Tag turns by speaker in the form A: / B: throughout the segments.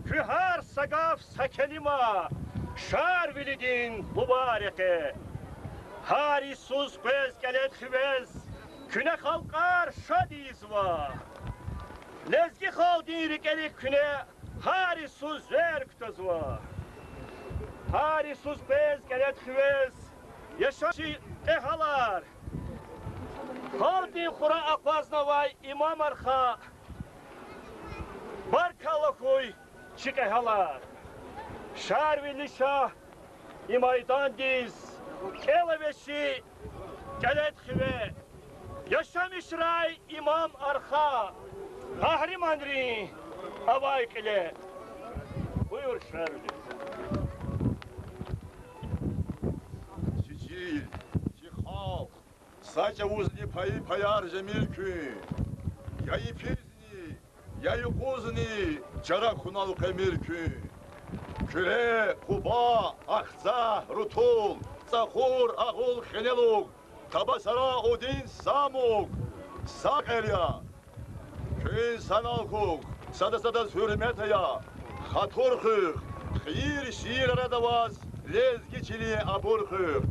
A: Kühar sagaf sakelima, şar vilidin mübareke. Harisuz göz gelet hüvez, küne kalkar şadizva. Lezgi kaldiri gelik küne, harisuz ver kütözva. Harisuz göz gelet hüvez, yaşaşı ehalar. Kaldi kura akvazna vay imam arha. Barkalakuy çıkehalar. Şarvili şah imaydan diz. Eleveşi gelet hüve. Yaşamış ray imam arha. Kahrimanri avayk ile. Buyur Şarvili.
B: Sicil, Cihal, Sace uzni payı payar cemilkü. Yayı pizni, yayı kuzni, cara kunal kemirkü. Küre, Kuba, Akza, Rutul, Zahur, Ağul, Xeneluk, Tabasara, Odin, Samuk, Sakerya. Köyün sanalkuk, sada hürmetaya, haturkuk, xiyir şiir aradavaz, lezgiçili aburkuk.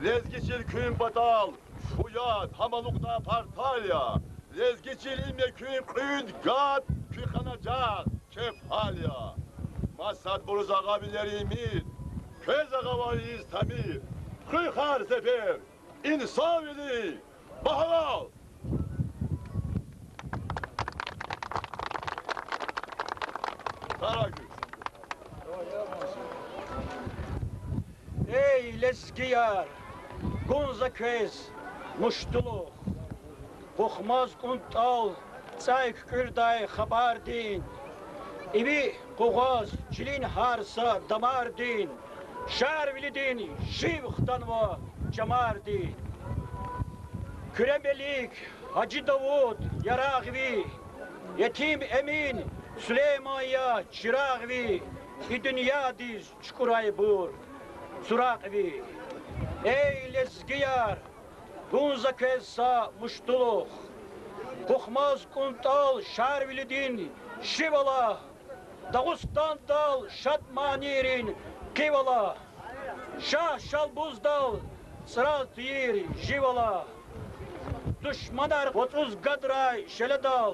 B: Lezgiçil köyün batal, şuyat, hamalukta partalya. Lezgiçil ilme köyün köyün gat, kükhanacak, kefalya. Masad buruz ağabileri imid, köz ağavaliyiz tamir. Kıyhar sefer, insavili, bahaval. Karagül.
A: Ey lezgiyar, gunza köz, muştuluk. Buxmaz kuntal, çayk kürday xabar din. İvi kuğaz, çilin harsa damar din. Şarvili din, şivxtan va camar din. Küremelik, Hacı Davud, yarağvi. Yetim Emin, Süleymaniye, çırağvi. İ dünya diz, çukuray bur. Surakvi. Ey lezgiyar, gunza kessa muştuluk. Kuxmaz kuntal şarvilidin şivala. Dağustan dal şatmanirin kivala. Şah şalbuz dal sırat yir jivala. Düşmanar 30 gadray şele dal.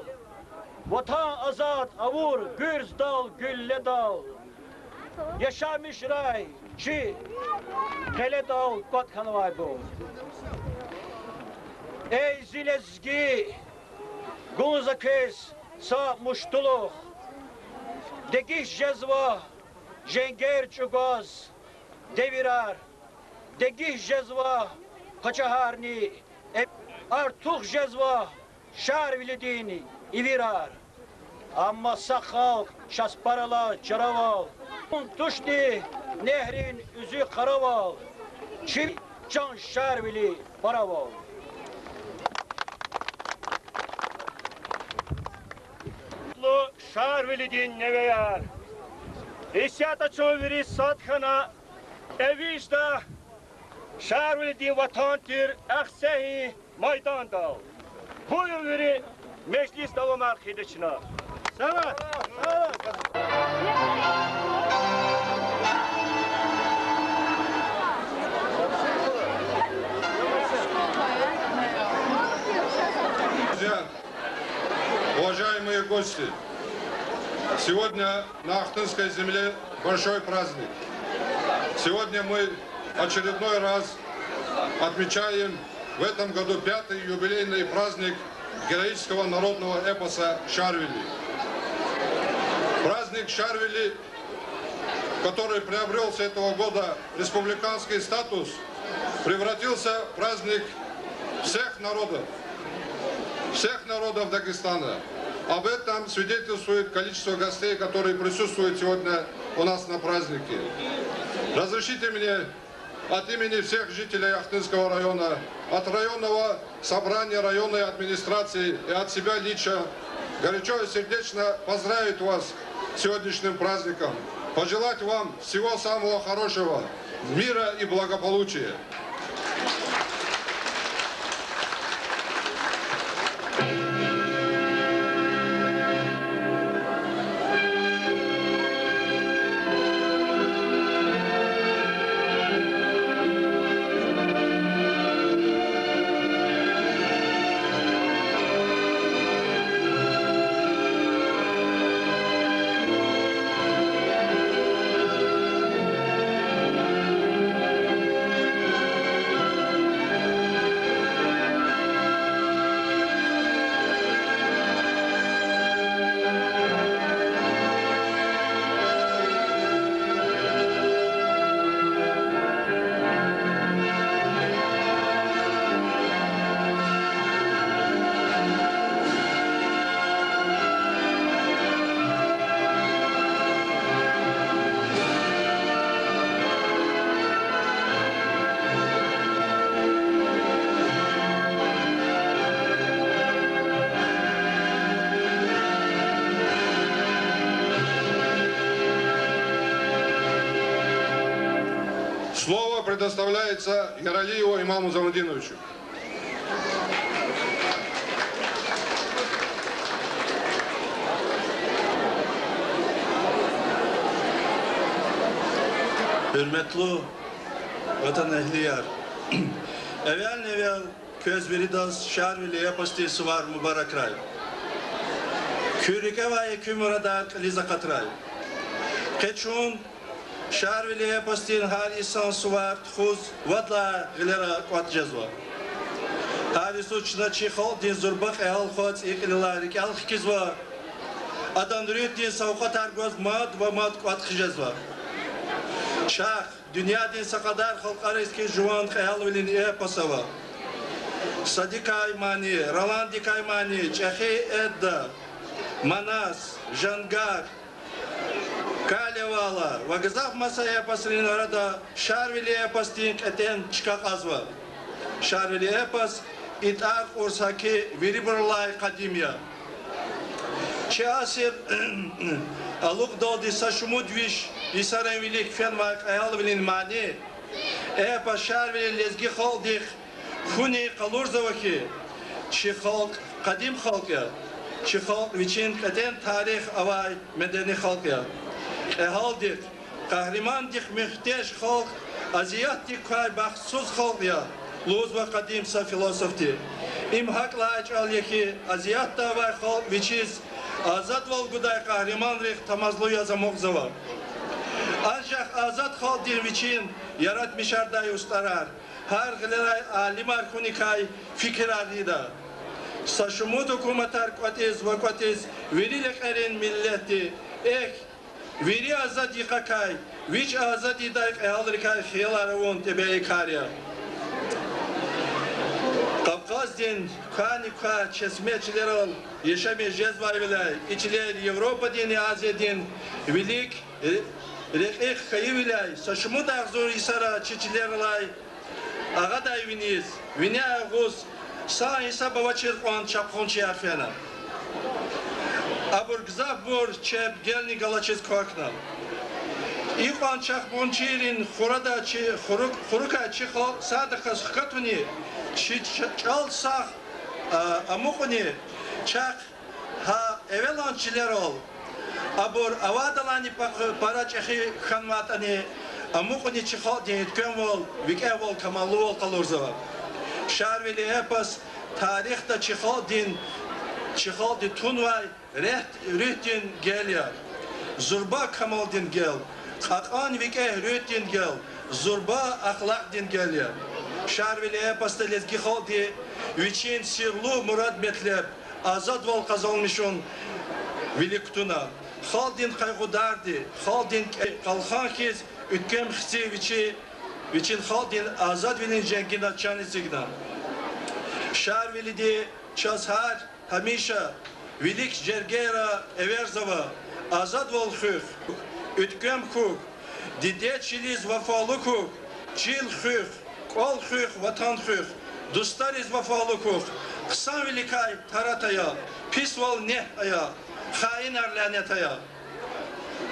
A: Vatan azat avur gürz dal gülle dal. Yaşamış ray çi hele dal kot kanvay bu. Ey zilezgi gunza kes sa muştuluk. Degiş cezva jenger çugaz devirar. Degiş cezva kaçaharni artık cezva şarvilidini ivirar. Amma sakal şasparala çaraval. Tuşni nehrin üzü karaval. Çil can şarvili paraval. Şarvilidin neveyar. İsyata çoviri satkana evişta şarvilidin vatantir aksehi maydan dal. Bu yuviri meclis davam arkadaşına. Sana.
C: Друзья, уважаемые гости, сегодня на Ахтынской земле большой праздник. Сегодня мы очередной раз отмечаем в этом году 5-й юбилейный праздник героического народного эпоса «Шарвили». Праздник «Шарвили», который приобрел с этого года республиканский статус, превратился в праздник всех народов Дагестана. Об этом свидетельствует количество гостей, которые присутствуют сегодня у нас на празднике. Разрешите мне от имени всех жителей Ахтынского района, от районного собрания районной администрации и от себя лично горячо и сердечно поздравить вас с сегодняшним праздником, пожелать вам всего самого хорошего, мира и благополучия. Слово предоставляется Яралиеву Имаму Замудиновичу.
D: Hürmetli vatan ehliler, evvel közbiridas şarvili yapastisi var mübarek ray. Kürike ve kümüradat liza katray. Keçun şarvili yapastin her insan suvar txuz vadla gilera quat jazva. Her suçna çiğol din zurbaq ehal xot iklilar ikal xizva. Adam durit din savqat argoz mad ve mad quat jazva. Şah, dünya dinse kadar halkara eski juan khayal velin epasava. Sadik Aymani, Roland Kaymani, Çehi Edda, Manas, Jangar, Kalevala, Vagazaf masaya paslin arada Şarvili epastin eten çıkak azva. Şarvili epas itar orsaki viribrlay kadimya. Çasir aluk doldi saşumudviş İsaren vilik fen var ayal vilin mani. Epa Şarvili lezgi haldik Хуни Калурзаваки, Чихалк, Кадим Халкя, Чихалк, Вичин, Катен, Тарих, Авай, Медени Халкя. Эхалдик, Кахриман Дих Мехтеш Халк, Азиат Дик Кай Бахсуз Халкя, Лузва Кадим Са философти. Им Хаклач Аль-Яхи, Азиат Тавай Халк, Вичиз, Азат Волгудай Кахриман Рих, Тамазлуя Замокзава. Аншах Азат Халк Дир Вичин, Ярат Мишардай Устарар. Her gıleray alim arkunikay fikir arida. Saşumut hükümetar kuatiz ve kuatiz verilek erin milleti ek veri azad yıkakay viç azad idayk ehalrikay khiyalarun tebei karya. Kafkazdin kanika çesmeçiler ol yaşamı cezvayvilay içiler Avrupa dini Aziyadin vilik rekik kayivilay saşumut ağzur isara çiçilerlay Ağa da eviniz, vini ağuz, sağ insa baba çırpağın çapkonçı yarfena. Abur gzab bur çep gelni galaçız korkna. İlkan çakbonçirin xurada xuruka çıxal sadıqa sıkatuni, çal sağ amukuni, çak ha evelançiler ol. Abur avadalani para çehi xanvatani, Amukuni çıkal diyet kömol, vikevol kamalul kalurzava. Şarvili epas tarihte çıkal din tunvay rühtin gelya. Zurba kamal din gel. Hakan vike rühtin gel. Zurba ahlak din gelya. Şarvili epas da lezgihal di viçin sirlu murad metlep. Azad vol kazalmışın viliktuna. Khaldin kaygıdardı. Khaldin kalkhankiz Ütkem xisi viçin khaldin azad vilin jengina çanizigna. Şar vilidi çazhar hamişa vilik jergera everzava azad vol khuk. Ütkem khuk. Dide çiliz vafalı khuk. Чил хых, кол хых, ватан хых, дустариз вафалу хых, ксан великай таратая, писвал не ая, хаин арлянетая.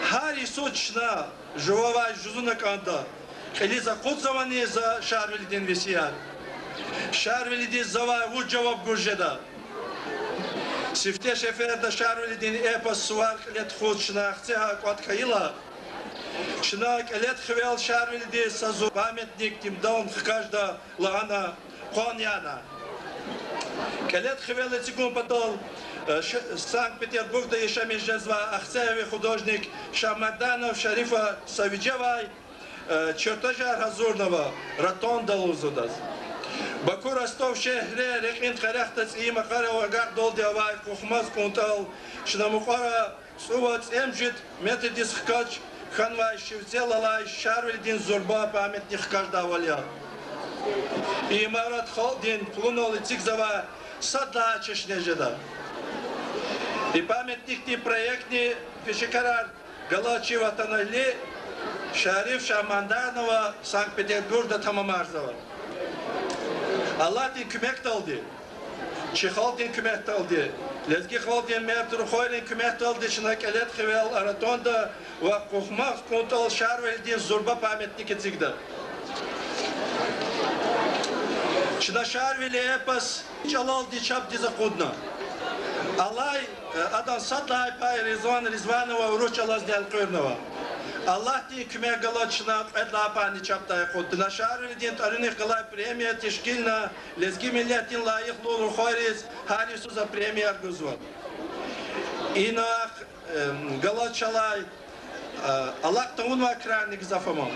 D: Хари сочна, живовай жузуна канда, элиза кудзавани за шарвелидин висияр. Шарвелидин завай вуд жаваб гуржеда. Сифте шеферда шарвелидин эпос суар лет худ шнахцеха кваткаила. Шнак лет хвел шарвелидин сазу памятник тим даун кажда лагана коньяна. Келет хвел этикун потол Санкт-Петербургда еще межжезва Ахцеевый художник Шамаданов Шарифа Савиджевай чертежа Разурного Ратонда Лузудас. Баку Ростов шехре рекин харахтац и макара вагар долдевай кухмаз кунтал шнамухара суват эмжит методис хкач ханвай шевзелалай шарвельдин зурба памятник каждого валя. И Марат Холдин плунул и цикзава садла чешнежеда. И памятник проектни Пешекарар Галачи Ватанали Шариф Шаманданова Санкт-Петербургда Тамамарзова. Аллатин күмекталды, Чехалдин күмекталды, Лезги Халдин Мертур Хойрин күмекталды, Шинакелет Хевел Аратонда, Вакухмах Кунтал Шарвельдин Зурба памятники цигда. Шина Шарвели эпос Чалалди Чапди Закудна. Аллай Адан Садлай Пай Ризванова Уручала Сдялкырнова. Allah di küme galatçına edla pani çaptaya koddu. Na şarı din tarihini galay premiyer teşkilna lezgi milletin layıklı olur hayriz harisuza premiyer gözü. İna galatçalay Allah tağun va kranik zafamam.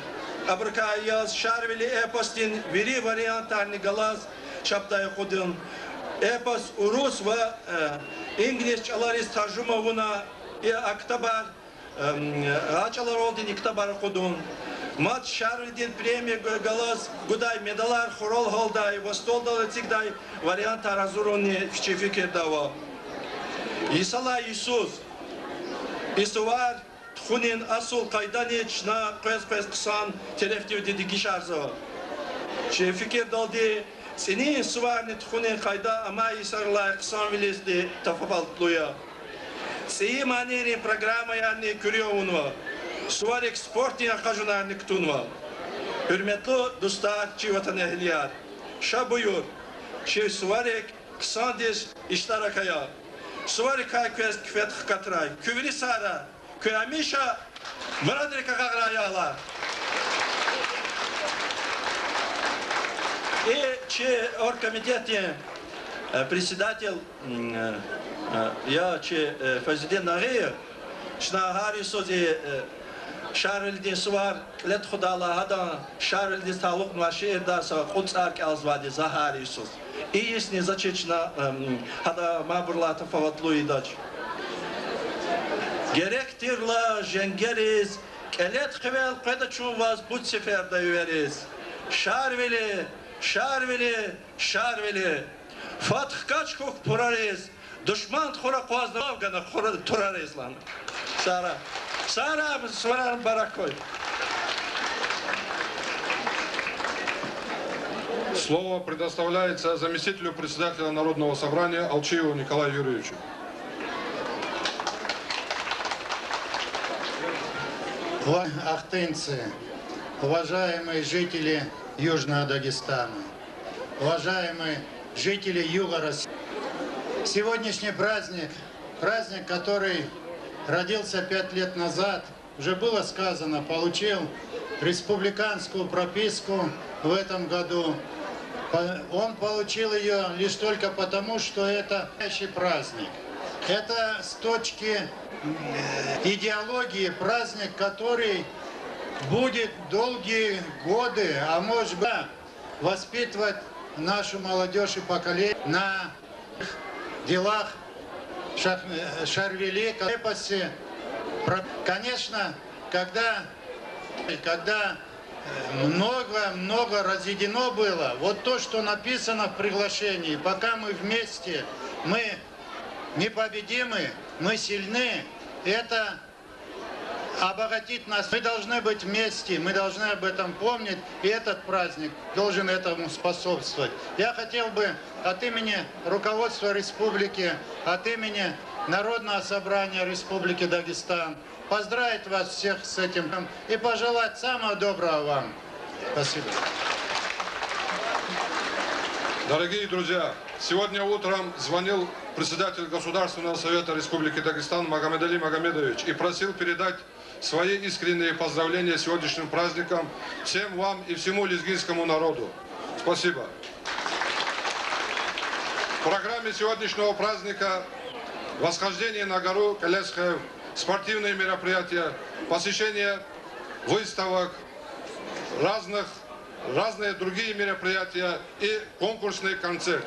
D: Abrka yaz şarveli epostin veri variantarni galaz çaptaya kodun. Epos Rus ve İngiliz alaris tarjumavuna aktabar Ачалар олдин иктабар ходун. Мат шарвидин премия галас гудай медалар хорол холдай востолдал цигдай вариант аразурони фичефикер дава. Исала Иисус. Исувар тхунин асул кайданич на квес ксан телефтив деди гишарза. Чефикер далди сени суварни тхунин кайда ама исарлай ксан вилесди тафабалтлуя. Сей манери программа яны күрөөнү. Суар экспортын акажунарны ктунва. Hürmetli dostlar, çivatan ehliyar. Şa buyur. Çiv suvarek kısandis iştarakaya. Suvarek kaykves küfet katray. Küvri sara. Küyamişa mıradrika kagrayala. Че оргкомитете председатель я че президент Нагиев шнагари сози Шарлдин Суар лет худала хада Шарлдин Талук Машир да са куцак азвади Захари Исус. И если зачечна хада мабурлата фаватлуи дач. Gerektirla jengeriz kelet xvel qada çuvaz bu seferde yuveriz. Şarveli Şarveli, Şarveli, Fatih kaç kok porarız, düşman xora qazdı avgana xora turarız lan. Sara, Sara svarar barakoy.
C: Слово предоставляется заместителю председателя Народного собрания Алчиеву Николаю Юрьевичу.
E: Ахтынцы, уважаемые жители Южного Дагестана, уважаемые жители Юга России. Сегодняшний праздник, который родился 5 лет назад, уже было сказано, получил республиканскую прописку в этом году. Он получил ее лишь только потому, что это настоящий праздник. Это с точки идеологии праздник, который будет долгие годы, а может быть, воспитывать нашу молодежь и поколение на делах Шарвели, крепости. Конечно, когда много разведено было, вот то, что написано в приглашении, пока мы вместе, мы непобедимы, мы сильны, это обогатит нас. Мы должны быть вместе, мы должны об этом помнить, и этот праздник должен этому способствовать. Я хотел бы от имени руководства республики, от имени Народного собрания Республики Дагестан поздравить вас всех с этим и пожелать самого доброго вам. Спасибо.
C: Дорогие друзья, сегодня утром звонил председатель Государственного совета Республики Дагестан Магомедали Магомедович и просил передать свои искренние поздравления с сегодняшним праздником всем вам и всему лезгинскому народу. Спасибо. В программе сегодняшнего праздника восхождение на гору Келесхев, спортивные мероприятия, посещение выставок, разные другие мероприятия и конкурсный концерт.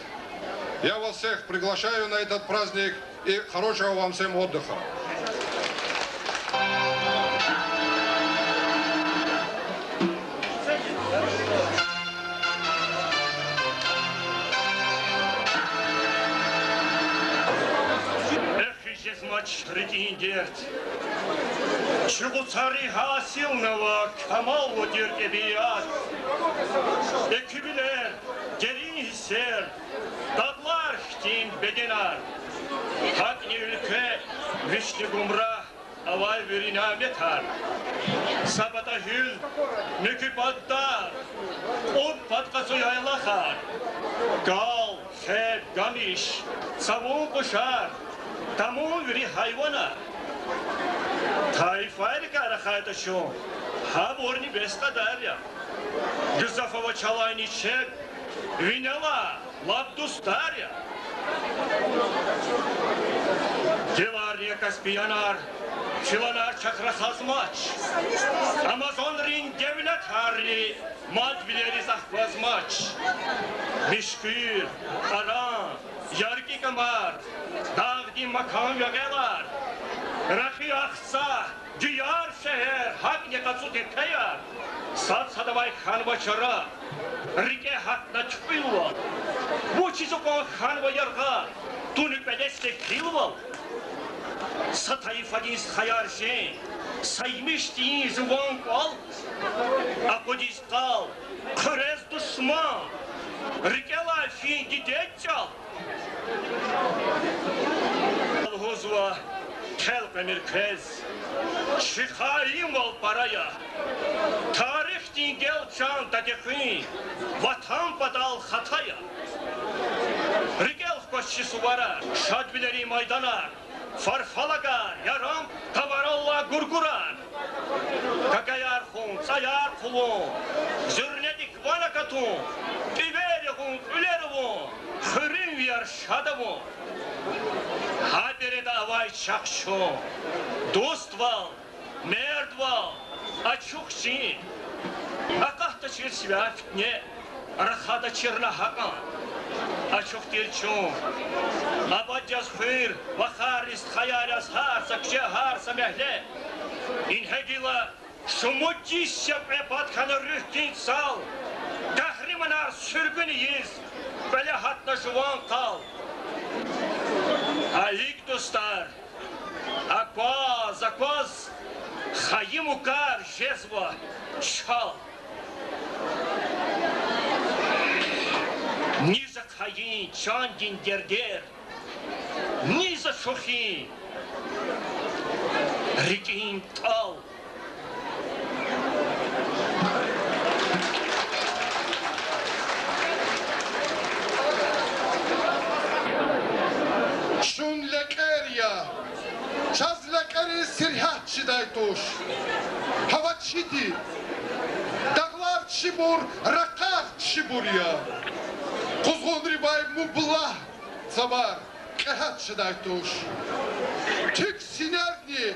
C: Я вас всех приглашаю на этот праздник и хорошего вам всем отдыха.
A: Maç ritindet. Çuğutsari hasilnava kamal odir ebiyat. Ekübiler, gerin hisser, dadlar htin bedenar. Hakni ülke, vişni gumrah, avay verinametar. Sabata hül, nükübaddar, on patkasu yaylahar. Gal, feb, gamiş, savun kuşar. Tamam bir hayvana. Tayfaylı karahayda şu. Ha borni beskadar ya. Güzafava çalayni çek. Vinela labdustar ya. Gelarya Kaspiyanar. Çılanar çakra hazmaç. Amazon ring devlet harli. Madvileriz ahvazmaç. Mişkür, aran, yargi kamar. Dağdi makam yağelar. Rakı aksa, diyar şehir, hak nekatsu tepeyar. Sat sadavay khanva çara. Rike hakna çıkıyıval. Bu çizukon khanva yarga. Tunuk bedeste kilval. Satayı fadiz hayar şey. Saymış diyin zıvan kal. Akudis kal. Kırez düşman. Rikelar fin gidet çal. Huzva, kel pemirkez, şikayim ol paraya, tarih dingel can tadekin, vatan padal hataya. Rigel koşçısı varar, şadbileri maydanar, farfalagar, yaram, kavaralla gurgurar. Kakayar hun, sayar kulun, zürnedik vanakatun, biberi hun, üleri hun, hırın viyar şadavun. Habere davay çakşu, dost val, merd val, açukçi, akahta çir svafitne, rahada çirna hakan, açuk dirçun, abadcaz hır, vaharist hayaras harsa kşe harsa mehle, inhegila, şumudcis şeprepatkana rühtin sal, tahrimanar sürgün yiz, böyle hatta juvan kal. Alik dostlar, akvaz, hayim ukar, jezva, şal. Nizak hayin, çandin derder, nizak şohin, rikin tal.
C: Şun lekerya, çaz lekeri sirhat çidaytuş. Hava çidi, dağlar çibur, rakar çibur ya. Kuzgun ribay mublah zabar, kehat çidaytuş. Tük sinerni,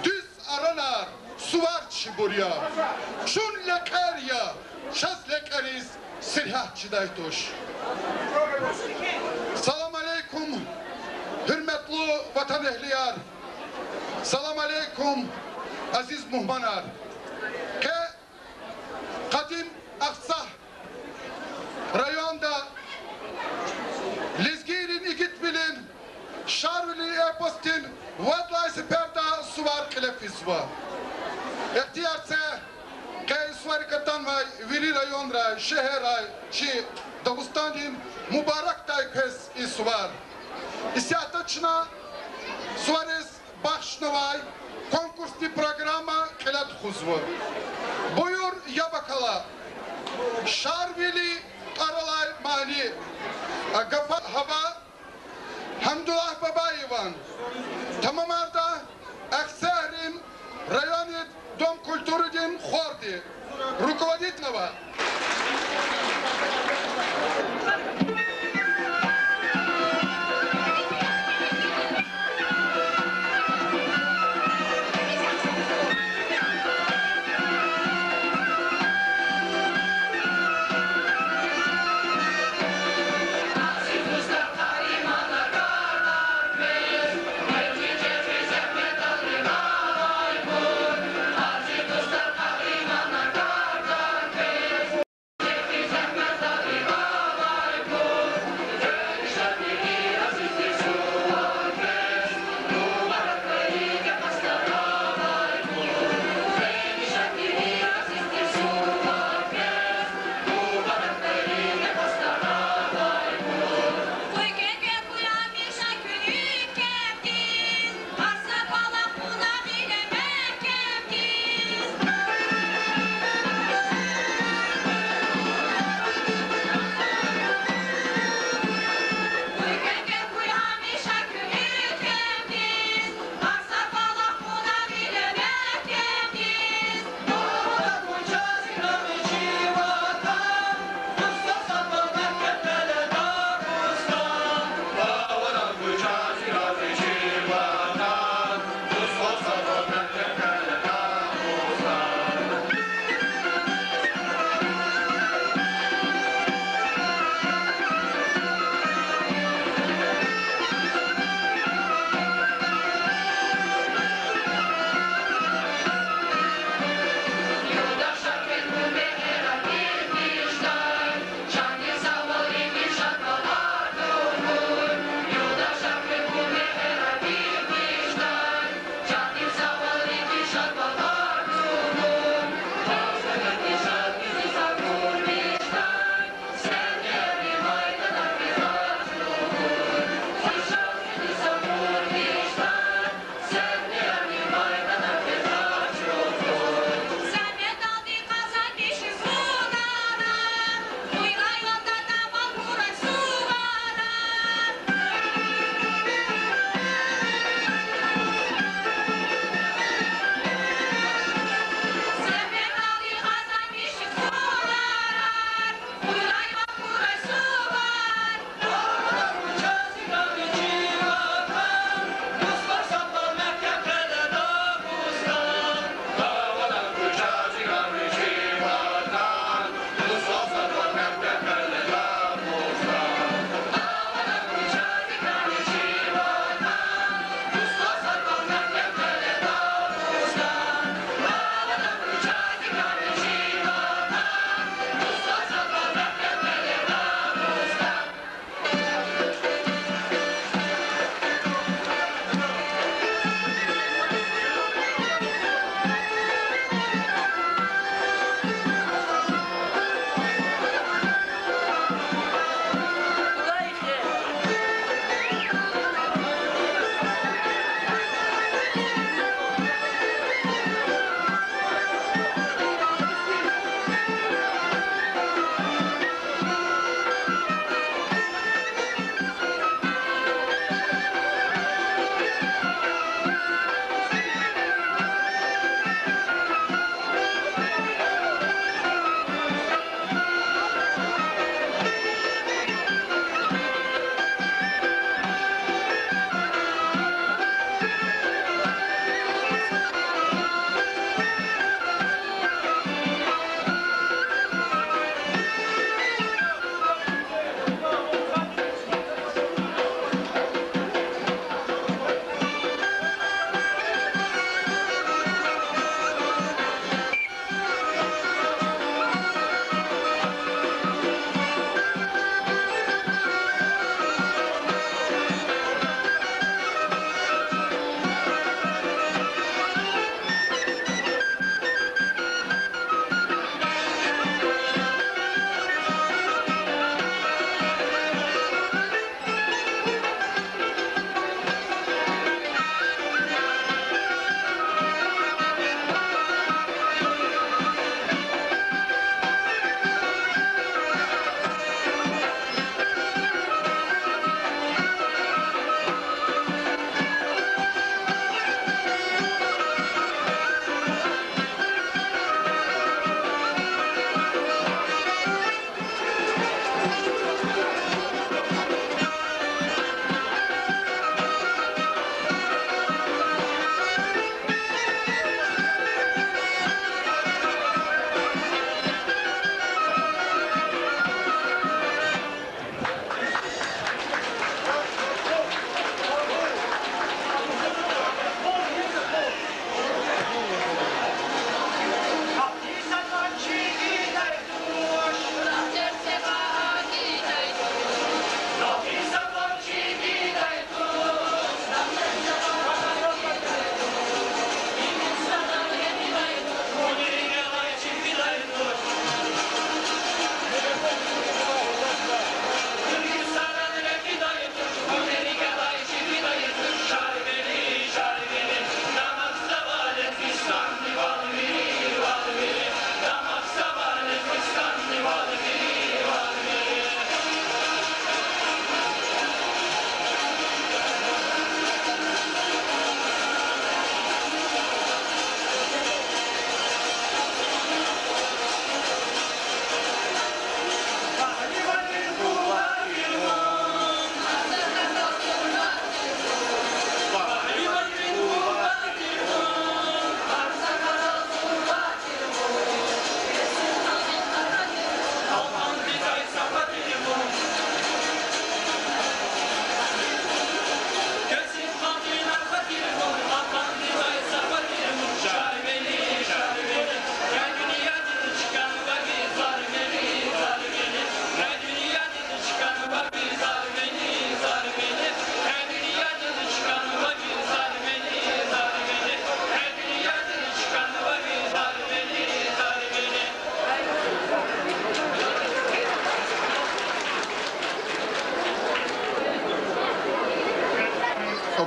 C: düz aranar, suvar çibur ya. Şun lekerya, çaz lekeri sirhat çidaytuş. Salam aleyküm. Hürmetli vatan ehliyar, salam aleyküm aziz muhmanar. Ke kadim Aksah rayonda Lezgirin igit bilin Şarvili epostin vadlaysı perda suvar kelefis var. احتیارچه که سواری کتان و ویری رایون را شهر را چی داغستانین مبارک تای پس ایسوار. İsiyatçına Suarez Başnavay konkursti programa kelat huzvu. Buyur ya bakala. Şarvili Aralay Mali Gafa Hava Hamdullah Babayevan Tamamarda Aksarin Rayonit Dom Kulturudin Хорди Руководительного.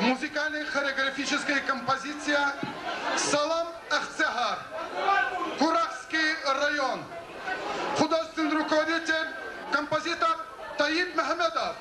C: Музыкальная хореографическая композиция «Салам Ахцагар», Курахский район. Художественный руководитель, композитор Таиб Махмедов.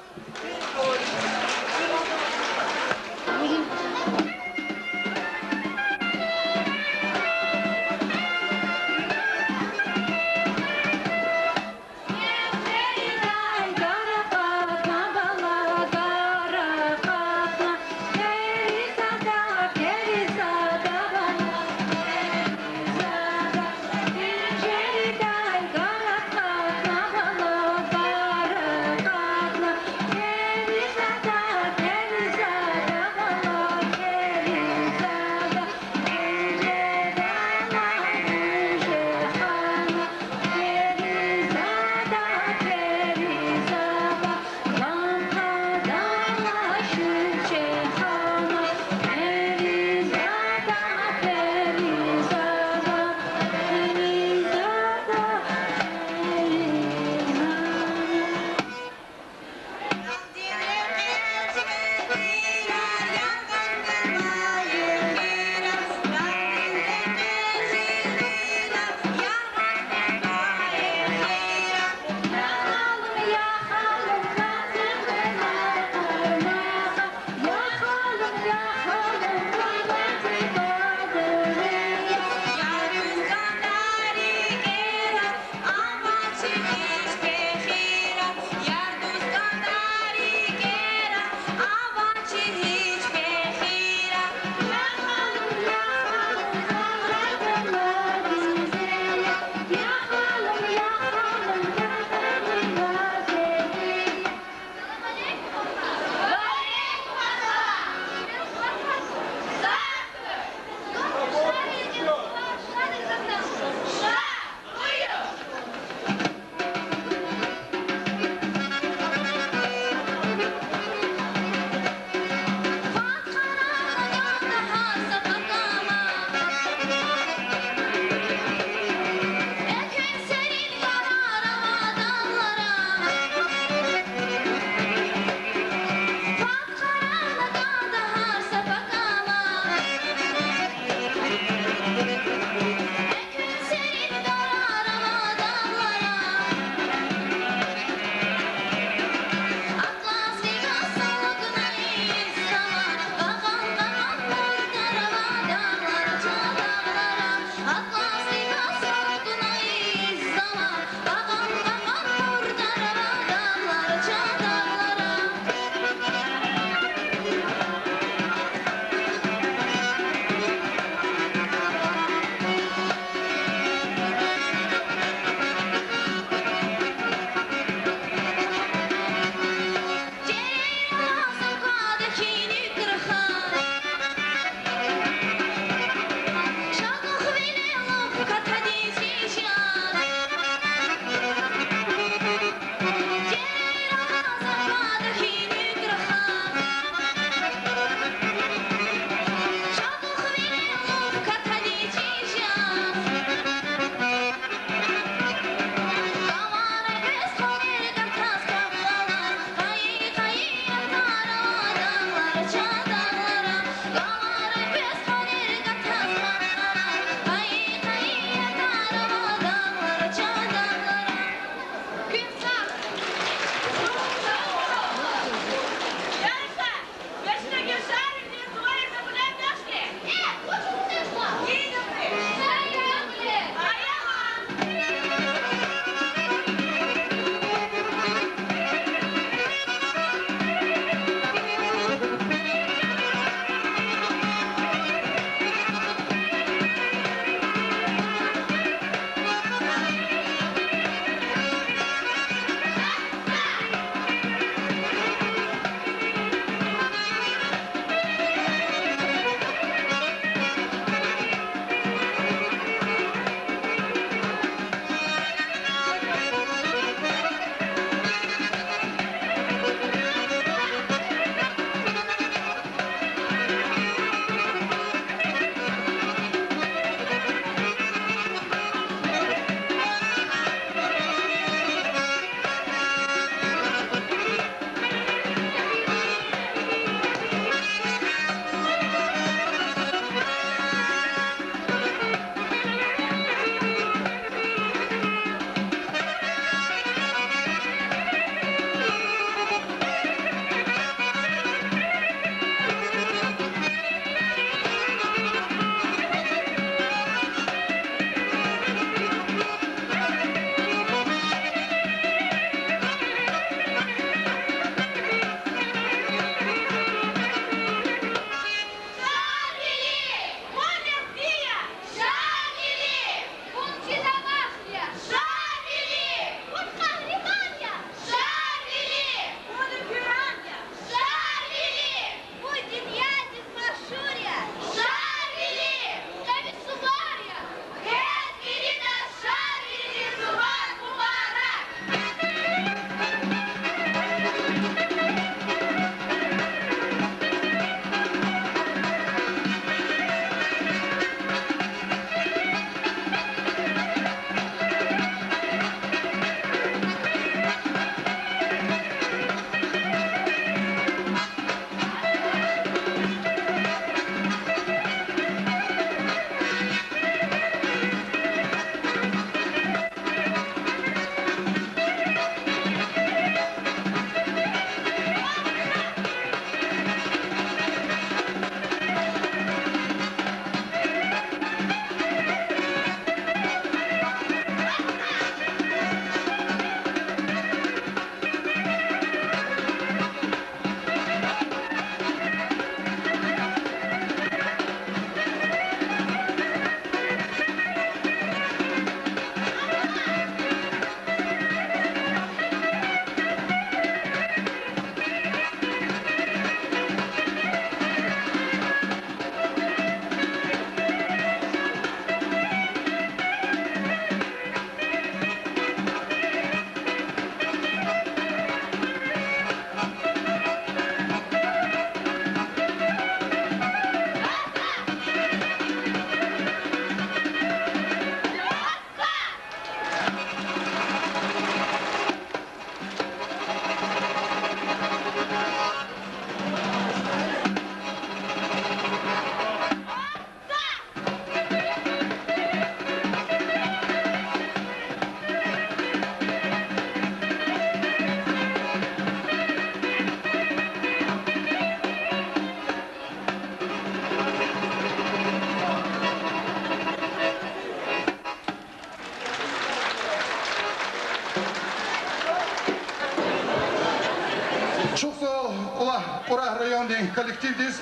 C: Урах районный коллектив здесь.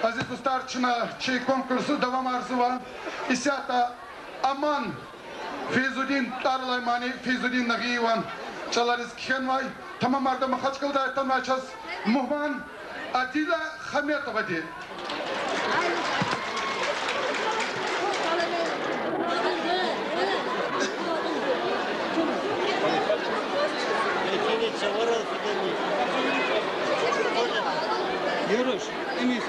C: Aziz Ustarçına çiğ konkursu devam arzu var. İsyata Aman Feyzuddin Darlaymani Feyzuddin Nagivan çalarız kihenvay. Tamam arda makaç kılda etamachas Muhman Adila Khametova di.
F: Юруш, Эмис.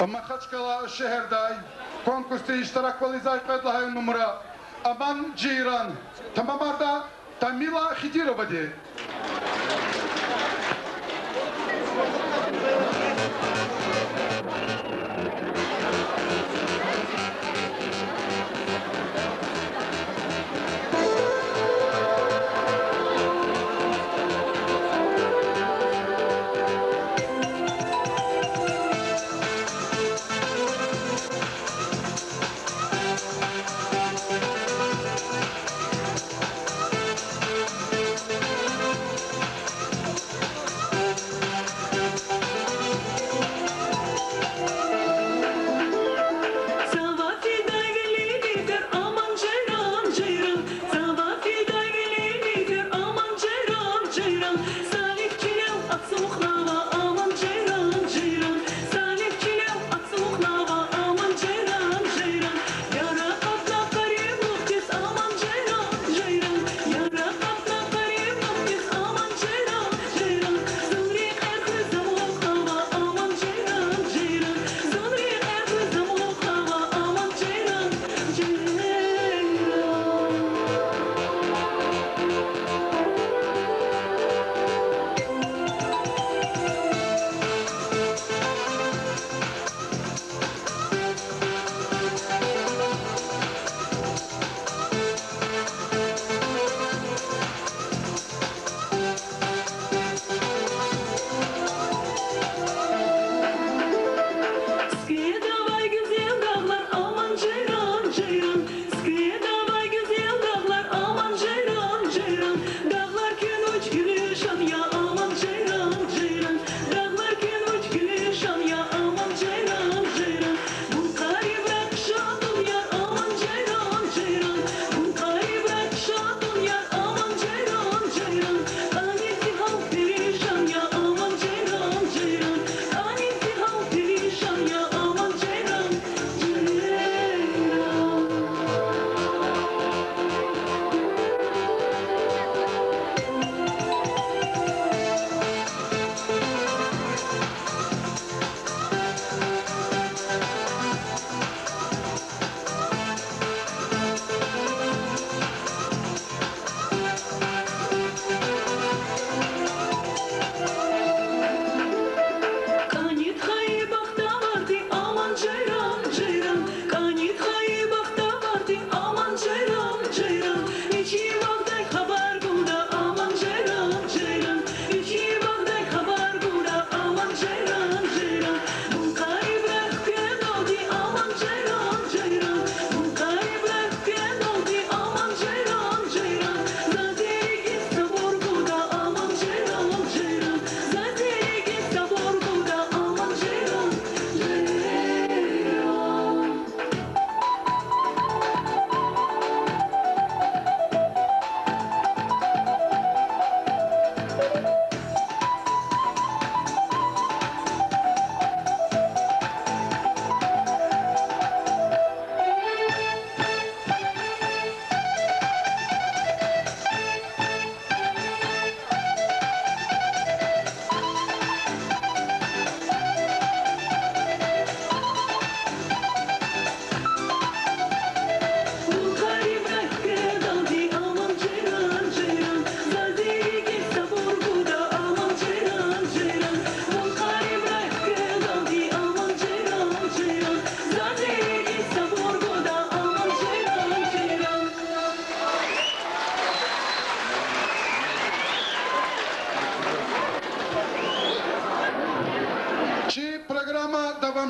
C: Махачкала şehirde konkursta iştirak valizay pedlahay numara Aman Ceyran tamamarda Tamila Khidirova di.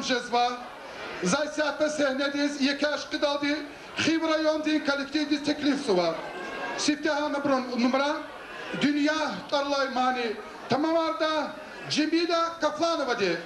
C: jezva. Zaysiyatda sehnedeyiz. Yeki aşkı daldı. Xiv rayon din kolektivi teklif suva. Siftehanı burun numara. Dünya tarlay mani. Tamam arda. Cemila Kaflanova de.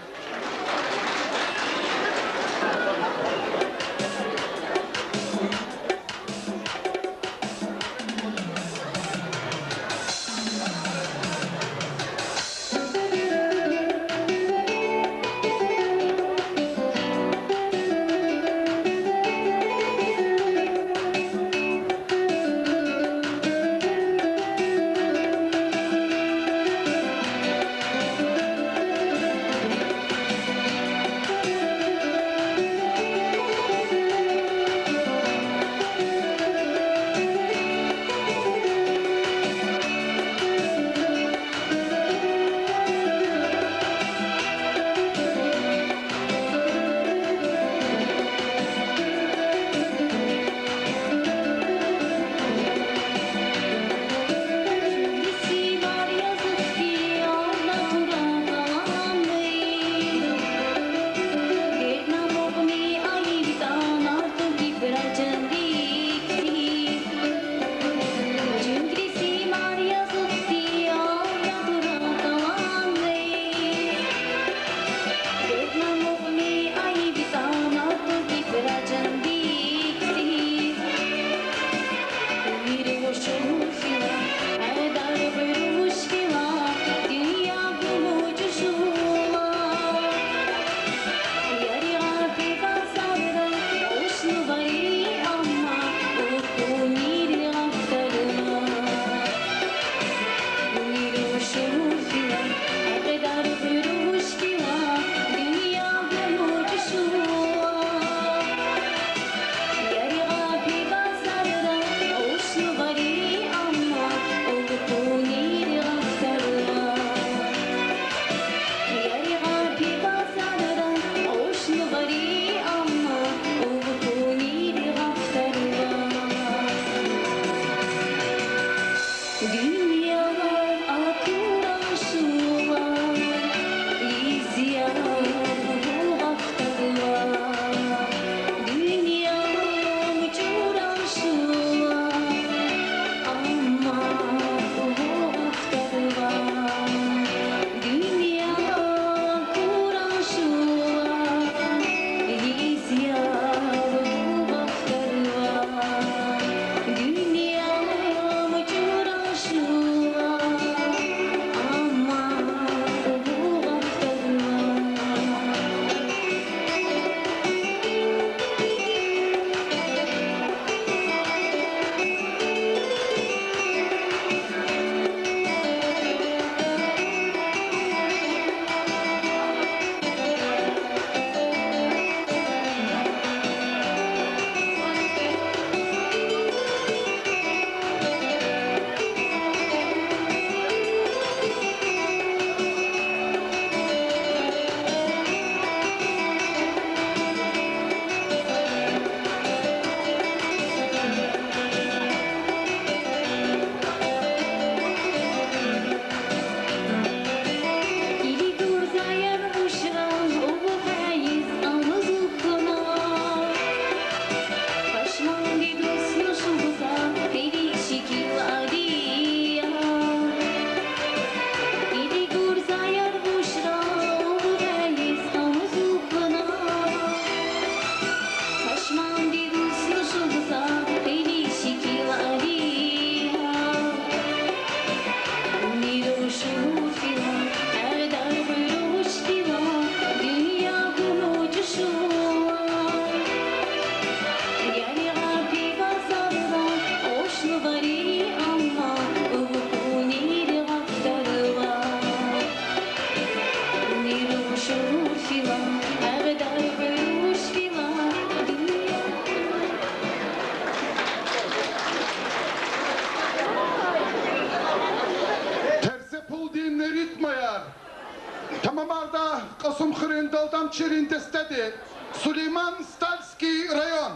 C: Tamamarda Kasım Kırındal'dan Çirindeste'di. Süleyman Stalski rayon.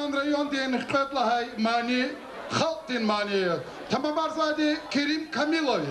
F: Şaban rayon diyen hikmetlahay mani, halk din mani. Tamam arzadi Kerim Kamilovi.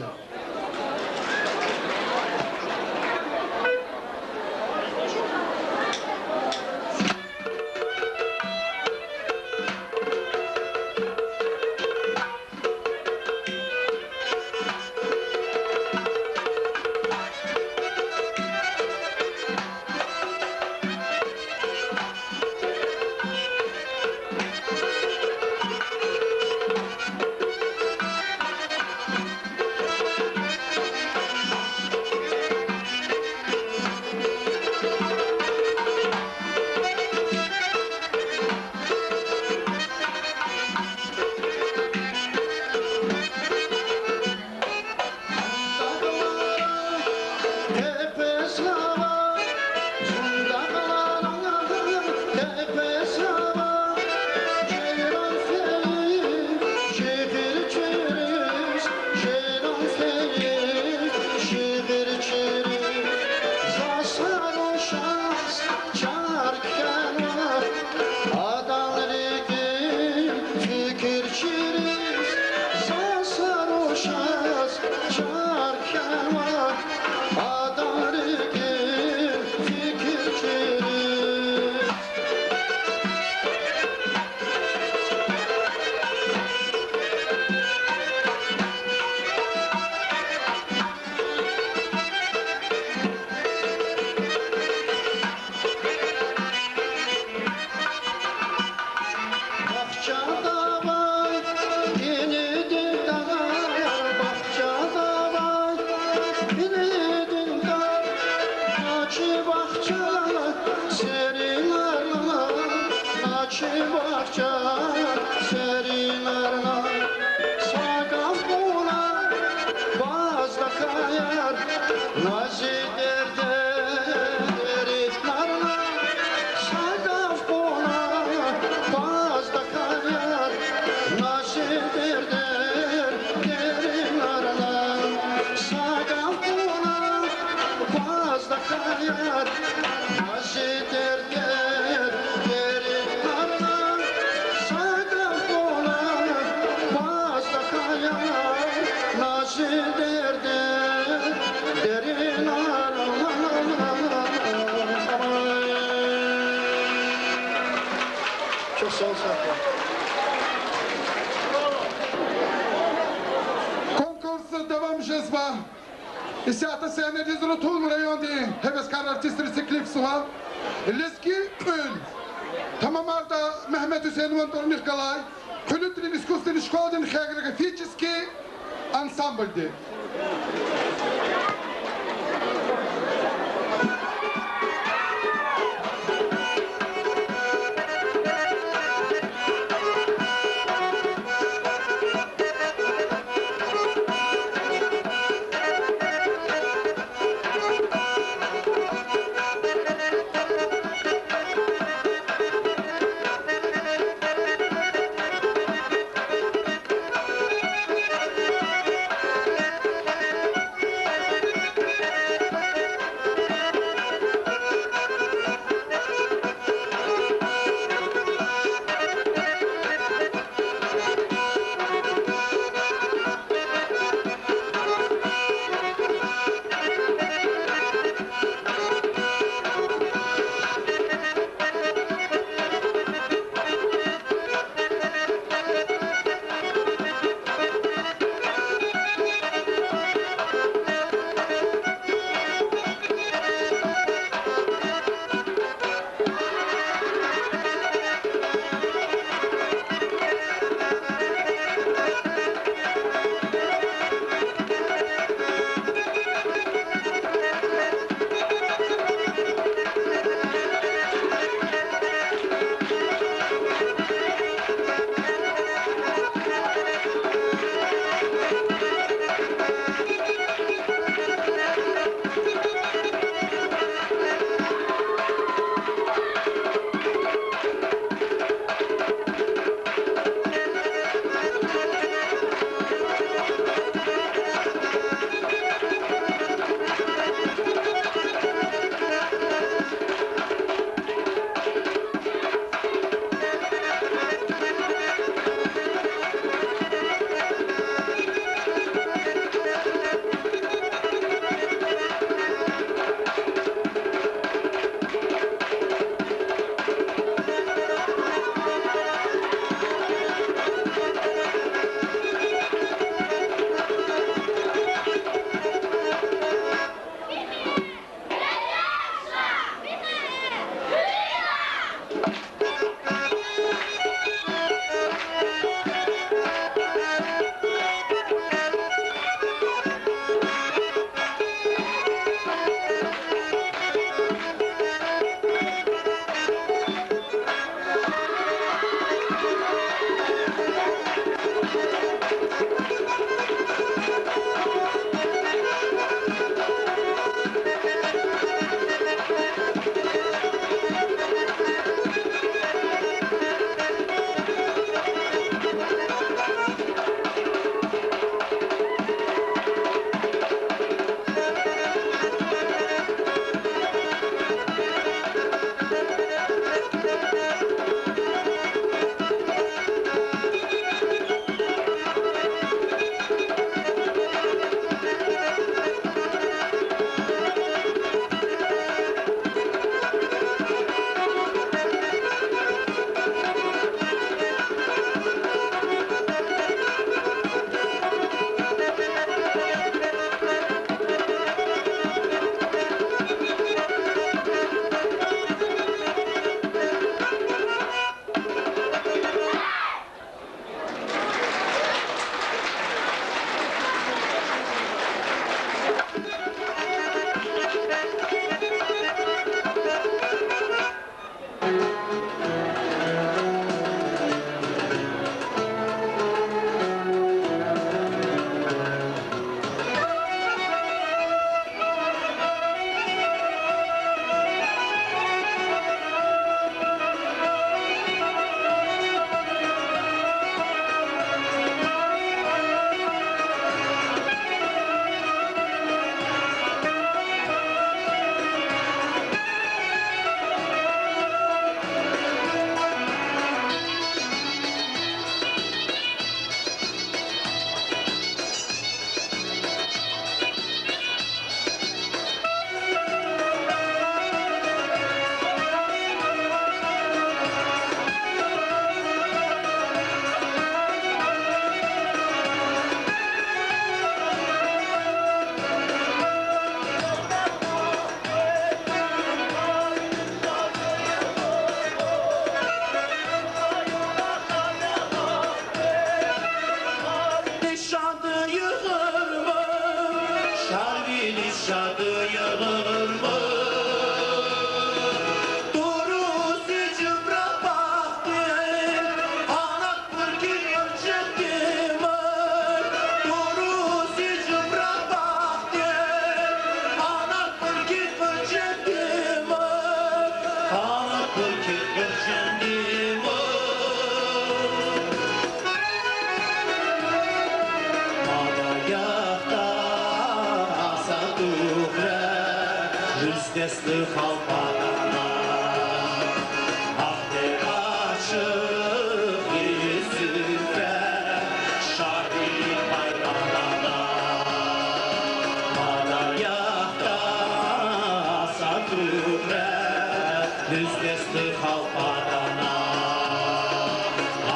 F: Konkursu devam jezba. İsiyata sene dizulu tol rayon diye. Heveskar artist resiklif suha. Leski ön. Tamam arda Mehmet Hüseyin Vantor Nikolay. Külütrin iskustin şkodin xegrege fiçiski ansambuldi.
G: şadı yılır mı? Durusi cıbra baktı, anak pırkir ölçekti mi? Durusi cıbra baktı, anak pırkir ölçekti mi? Anak pırkir ölçekti mi? Destli halkana ahde açık yüzüne şarkı bayrağına madalyakta sakrüne destli halkana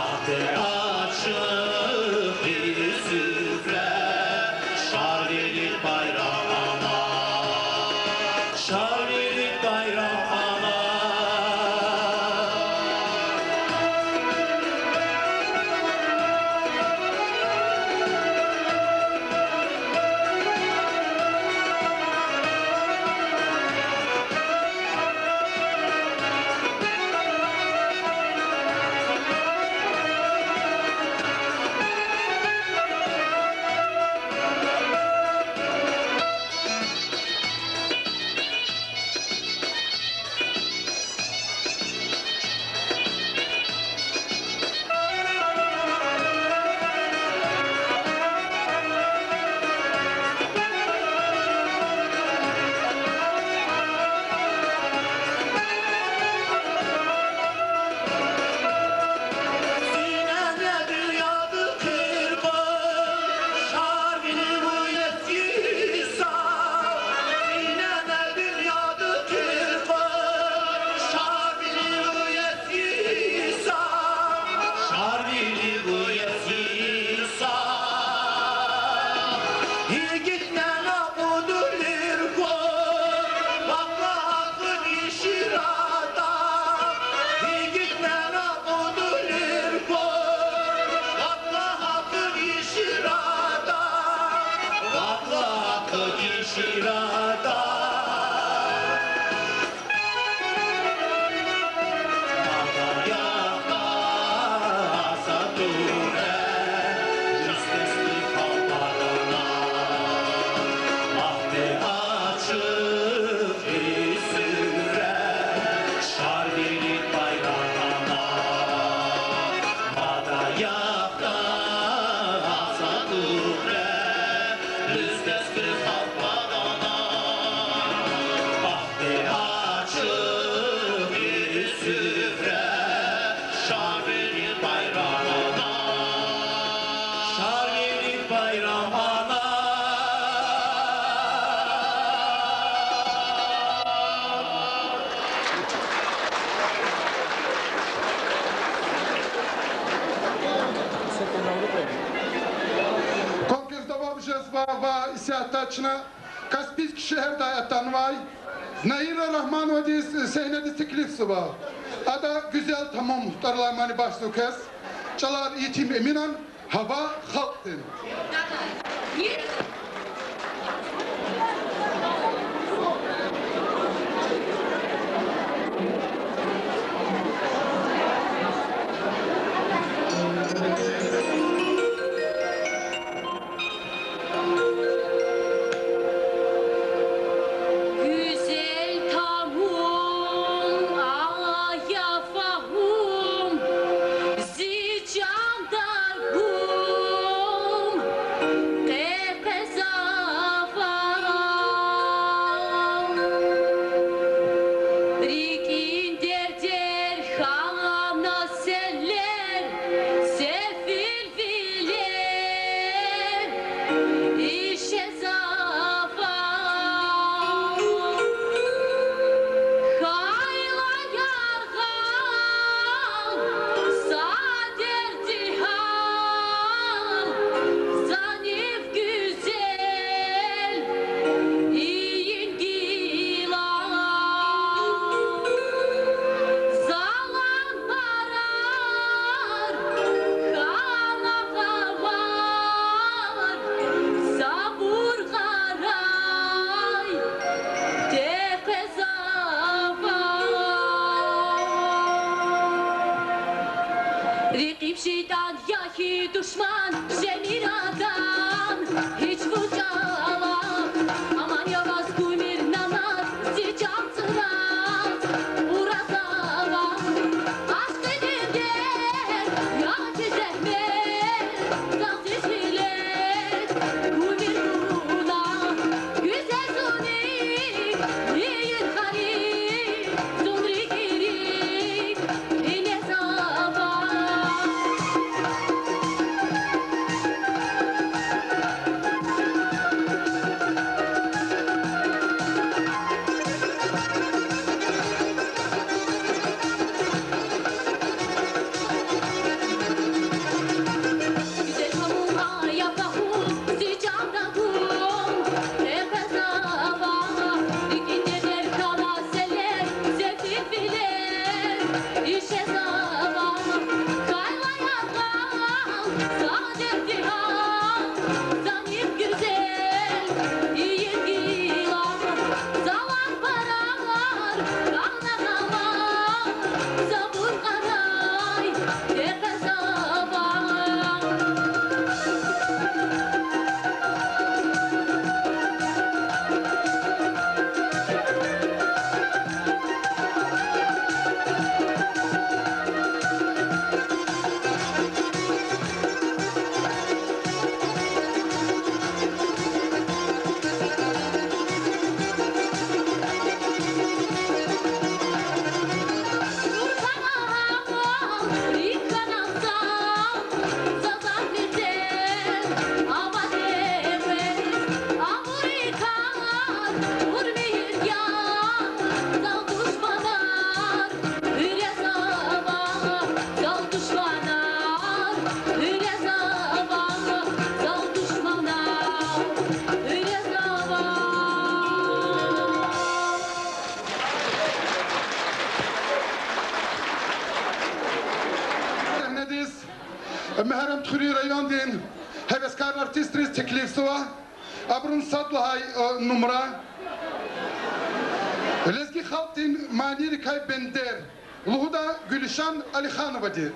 G: ahde açık yüzüne şarkı bayrağına şarkı bayrağına
F: Isyahatçına Kaspiysk şehirde yatan vay Naira Rahman ve sehnedi Siklifsi var. Ada güzel tamam muhtarlamani başlı kes. Çalar itim eminan hava halktın.
H: Tepeza Rakip şeytan ya ki düşman Şemir adam hiç vucalam Aman yavaş kumir namaz Sıcam sırat Uğrazavam Aşk elimden ya ki zehmet Taziz millet Kumir buna Güzel sunik Yiyin harik Zumri girik İne sabah Güzel hamuma yapahum, sıcağda kum, nefes hava, ikindeler kavaseler, zevkli bilir, işe sabah, kaylaya kal, sade dihan, zanip güzel, iyi gilan, zalan parar, kalna kalan, sabır karay, nefes hava.
F: Sahnediz. Mehrem Txuri rayon din heveskar artistris teklif suva. Abrun sadlahay numra. Lezgi halk din maniri kay bender. Luhuda Gülşan Alixanova di.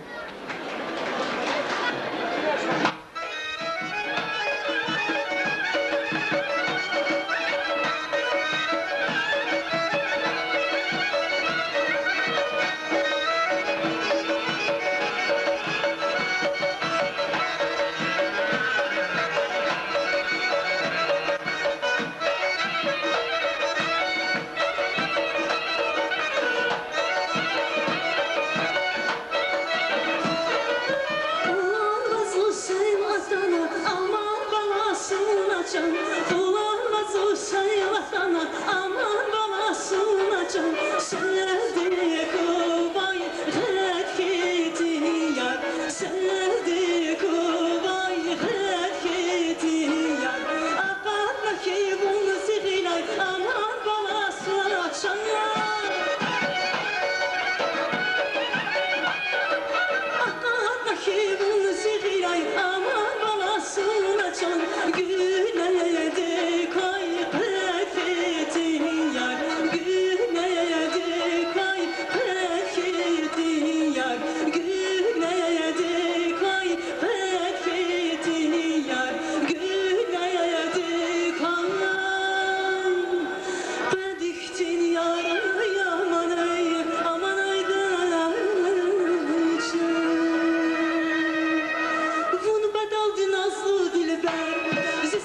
I: Vun bedaldi nazlı dilber, bizi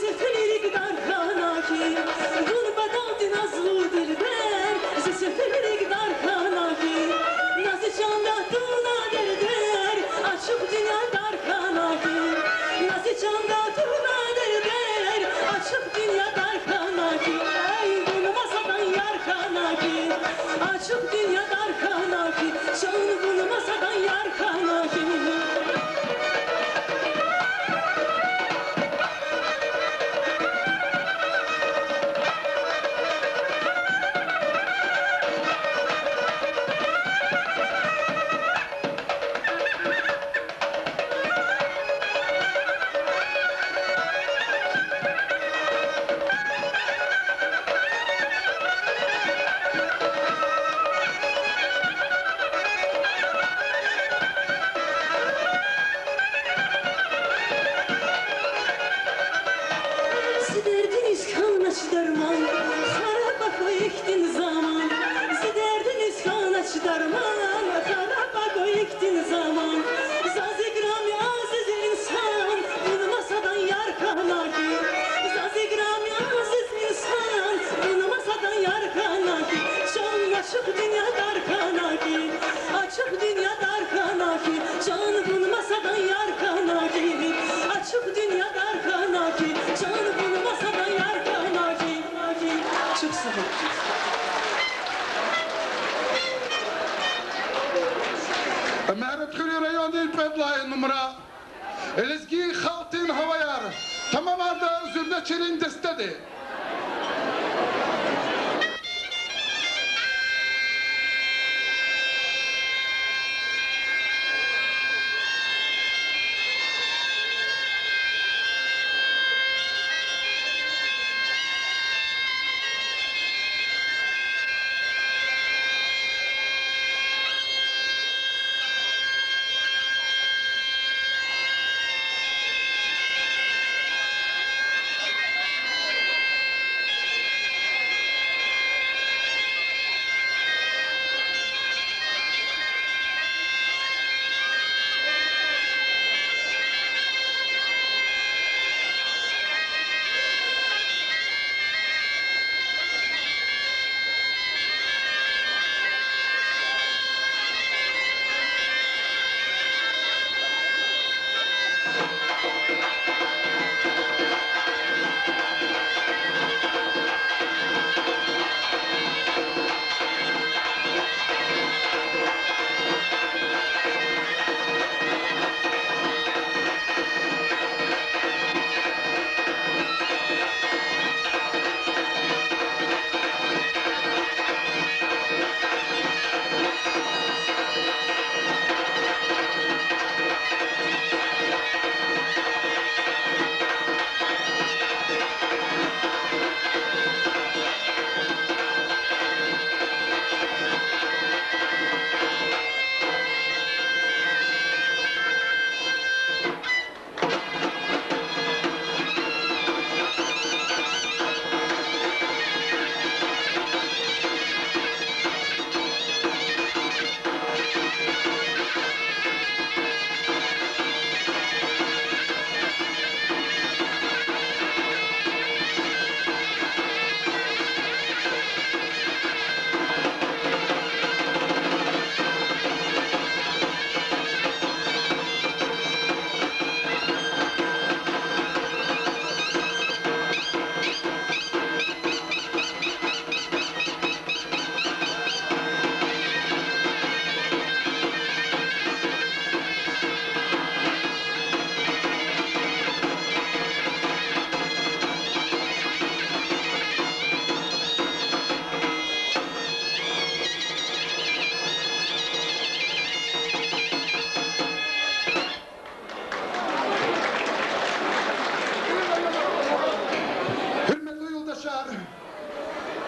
I: masadan yar kanaki Açık dünya dar kanaki Çarpın masadan yar kanaki Çok sağ ol.
F: Mehmet Kırı rayon değil pedlayın numara. Elizgi Haltin Havayar. Tamam arda zürde çelin destedi.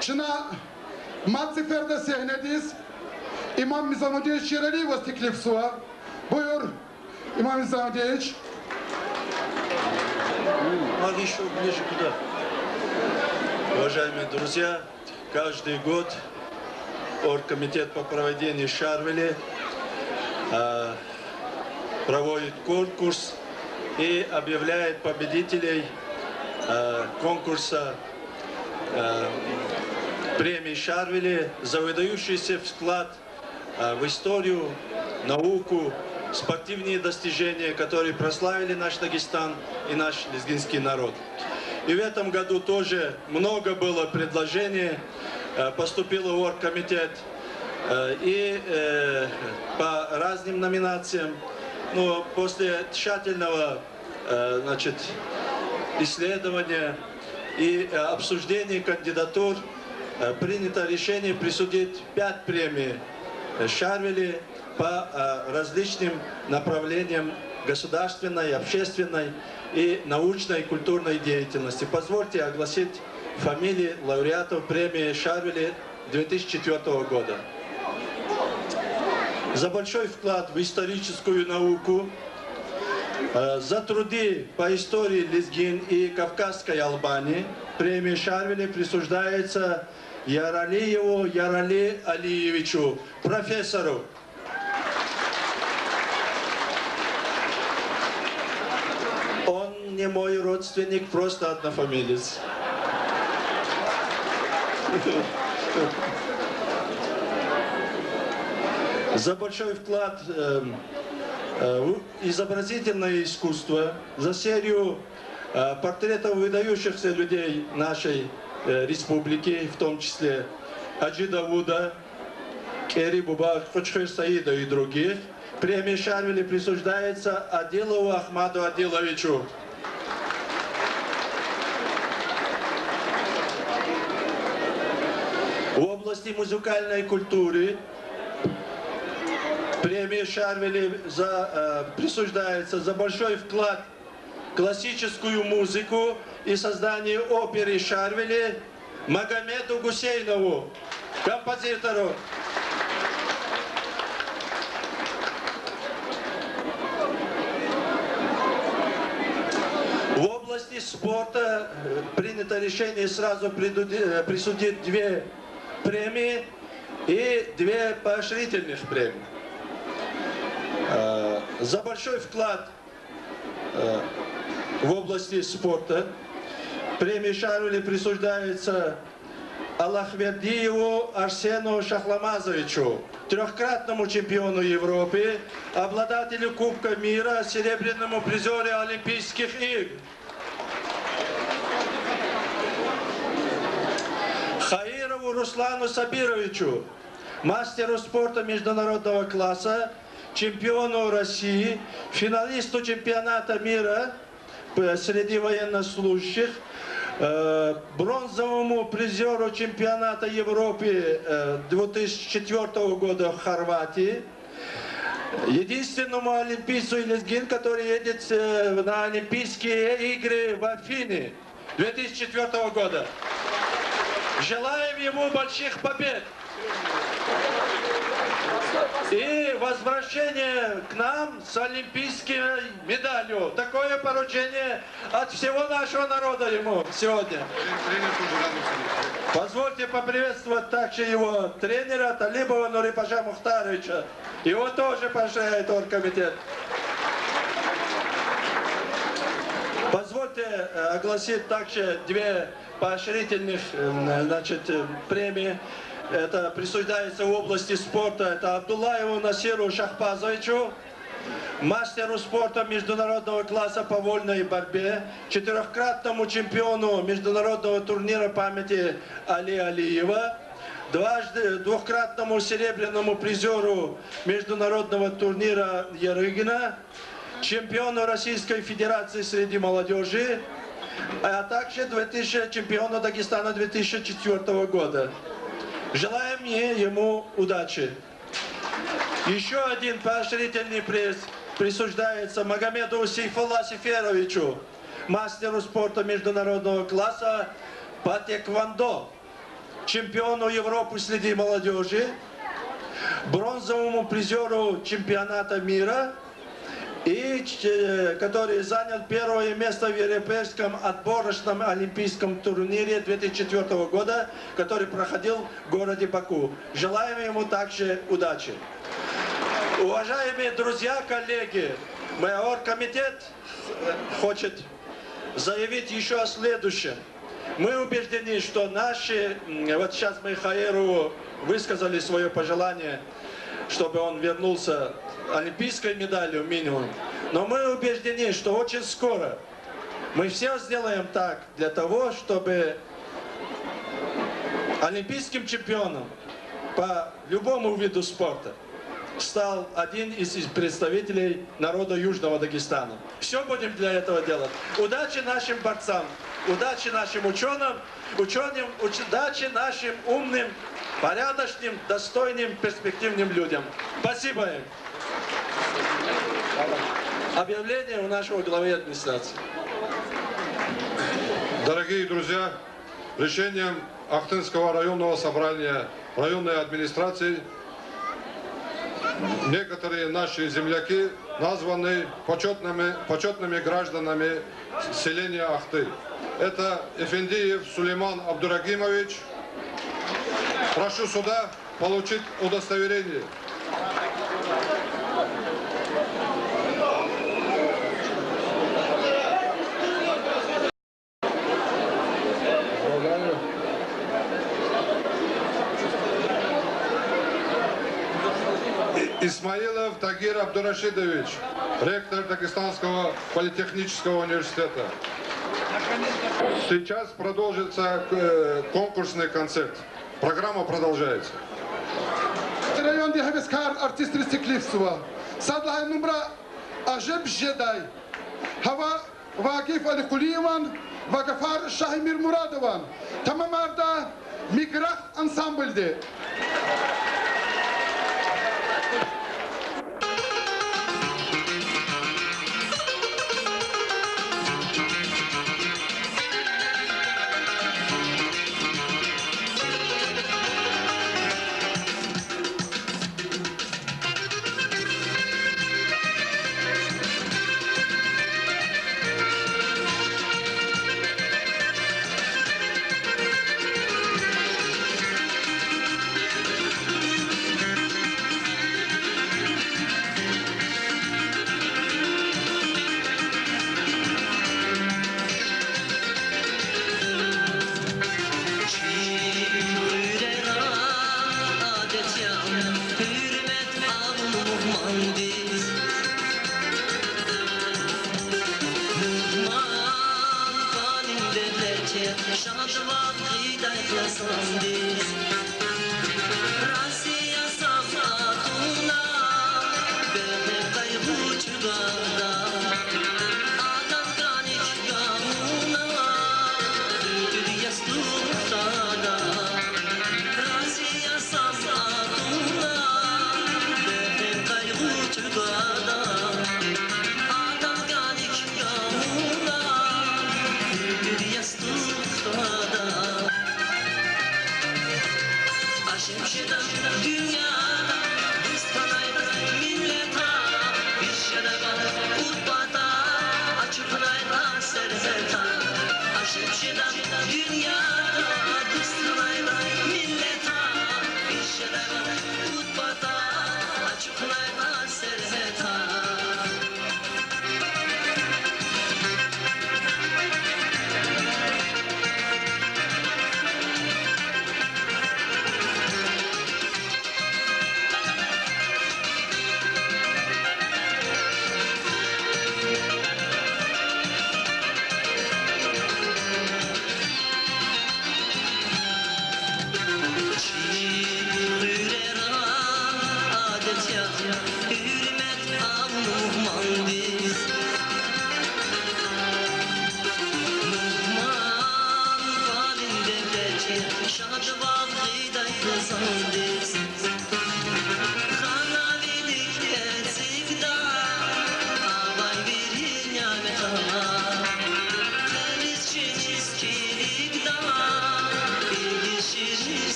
F: Şuna Matsifer'de sahnedeyiz. İmam Nizamudin Şirali was teklif suğa. Buyur İmam Nizamudin.
D: Могу еще ближе куда. Уважаемые друзья, каждый год Оргкомитет по проведению Шарвели проводит конкурс и объявляет победителей конкурса премии Шарвели за выдающийся вклад в историю, науку, спортивные достижения, которые прославили наш Дагестан и наш лезгинский народ. И в этом году тоже много было предложений, поступило в Оргкомитет и по разным номинациям. Но после тщательного исследования и обсуждения кандидатур принято решение присудить 5 премий Шарвели по различным направлениям государственной, общественной и научной и культурной деятельности. Позвольте огласить фамилии лауреатов премии Шарвели 2004 года. За большой вклад в историческую науку, за труды по истории Лезгин и Кавказской Албании премия Шарвели присуждается Яралиеву Ярали Алиевичу, профессору. Он не мой родственник, просто однофамилец. За большой вклад изобразительное искусство, за серию портретов выдающихся людей нашей республики, в том числе Аджи Давуда, Кери Буба, Хочхыр Саида и других. Премия Шарвели присуждается Адилову Ахмаду Адиловичу. В области музыкальной культуры премия Шарвели присуждается за большой вклад в классическую музыку и создание оперы Шарвели Магомеду Гусейнову, композитору. В области спорта принято решение сразу присудить 2 премии и 2 поощрительных премии. За большой вклад в области спорта премия Шарвели присуждается Аллахвердиеву Арсену Шахламазовичу, 3-кратному чемпиону Европы, обладателю Кубка мира, серебряному призеру Олимпийских игр. Хаирову Руслану Сабировичу, мастеру спорта международного класса, чемпиону России, финалисту чемпионата мира среди военнослужащих, бронзовому призеру чемпионата Европы 2004 года в Хорватии, единственному олимпийцу лезгин, который едет на Олимпийские игры в Афины 2004 года. Желаем ему больших побед и возвращение к нам с олимпийской медалью. Такое поручение от всего нашего народа ему сегодня. Позвольте поприветствовать также его тренера Талибова Нурипаша Мухтаровича. Его тоже поощряет оргкомитет. Позвольте огласить также 2 поощрительных премии. Это присуждается в области спорта. Это Абдуллаеву Насиру Шахпазовичу, мастеру спорта международного класса по вольной борьбе, 4-кратному чемпиону международного турнира памяти Али Алиева, 2-кратному серебряному призеру международного турнира Ярыгина, чемпиону Российской Федерации среди молодежи, а также чемпиону Дагестана 2004 года. Желаем ему удачи. Еще один поощрительный приз присуждается Магомеду Сейфулла Сеферовичу, мастеру спорта международного класса по тэквондо, чемпиону Европы среди молодежи, бронзовому призеру чемпионата мира, и который занял 1-е место в Европейском отборочном олимпийском турнире 2004 года, который проходил в городе Баку. Желаем ему также удачи. Уважаемые друзья, коллеги, мой оргкомитет хочет заявить еще о следующем. Мы убеждены, что наши, вот сейчас мы Хаирову высказали свое пожелание, чтобы он вернулся олимпийской медалью минимум. Но мы убеждены, что очень скоро мы все сделаем так для того, чтобы олимпийским чемпионом по любому виду спорта стал один из представителей народа Южного Дагестана. Все будем для этого делать. Удачи нашим борцам, удачи нашим ученым, удачи нашим умным, порядочным, достойным, перспективным людям. Спасибо им. Объявление у нашего главы администрации.
C: Дорогие друзья, решением Ахтынского районного собрания районной администрации некоторые наши земляки названы почетными гражданами селения Ахты. Это Эфендиев Сулейман Абдурагимович. Прошу суда получить удостоверение. Исмаилов Тагир Абдурашидович. ректор Дагестанского политехнического университета. Сейчас продолжится конкурсный концерт. Программа продолжается.
F: Район Хевескар артист Рестеклифсова. Садлахай номера Ажеб Жедай. Hava Vakif Ali Kuliyevan ve Gafar Şahimir Muradovan. Tamam arda Migrah Ensemble'di.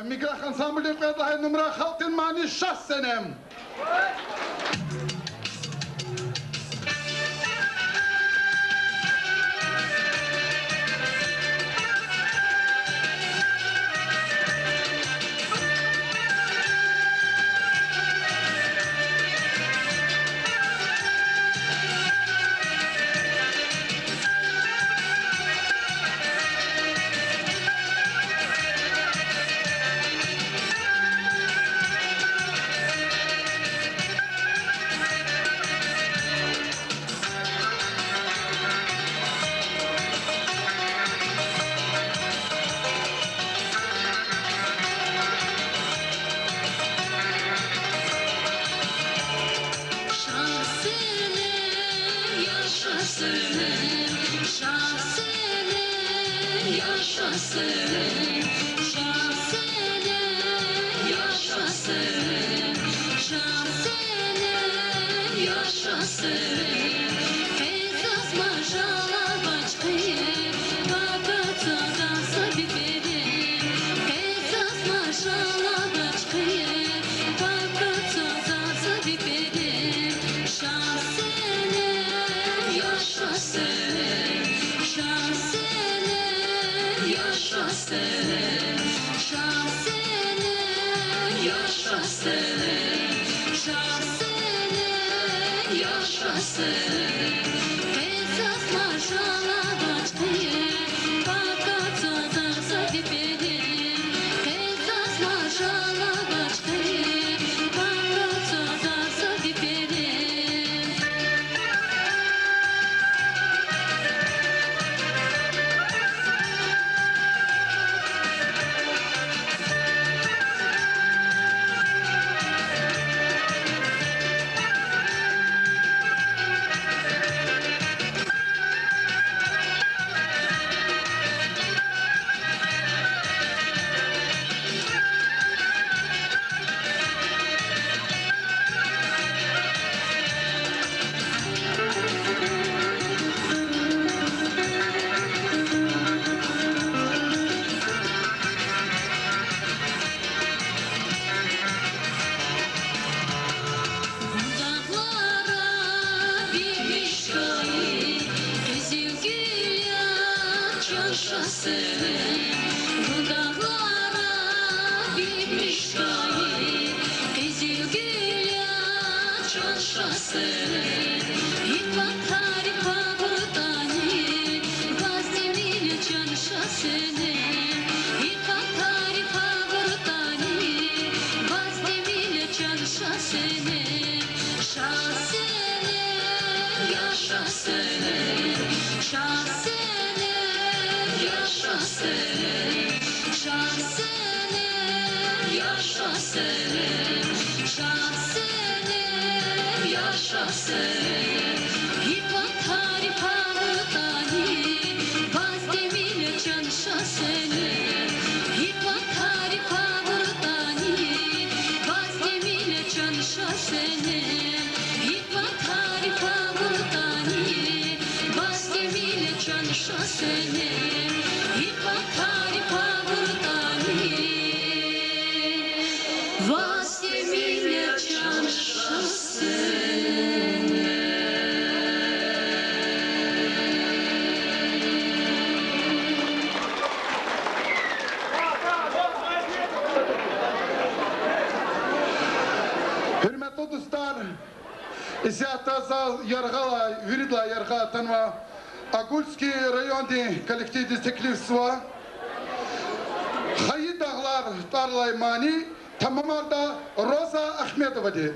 F: Migrah Ensemble ve numara haltın mani şahsenem.
H: Yaşasın, yaşasın, yaşasın.
F: Hürmetli dostlar, İsyataza yargala, viridla yargala tanva, Agulski rayonda kolektiv destekliv sva, Hayı dağlar tarlaymani, tamamarda Roza Ahmedova de.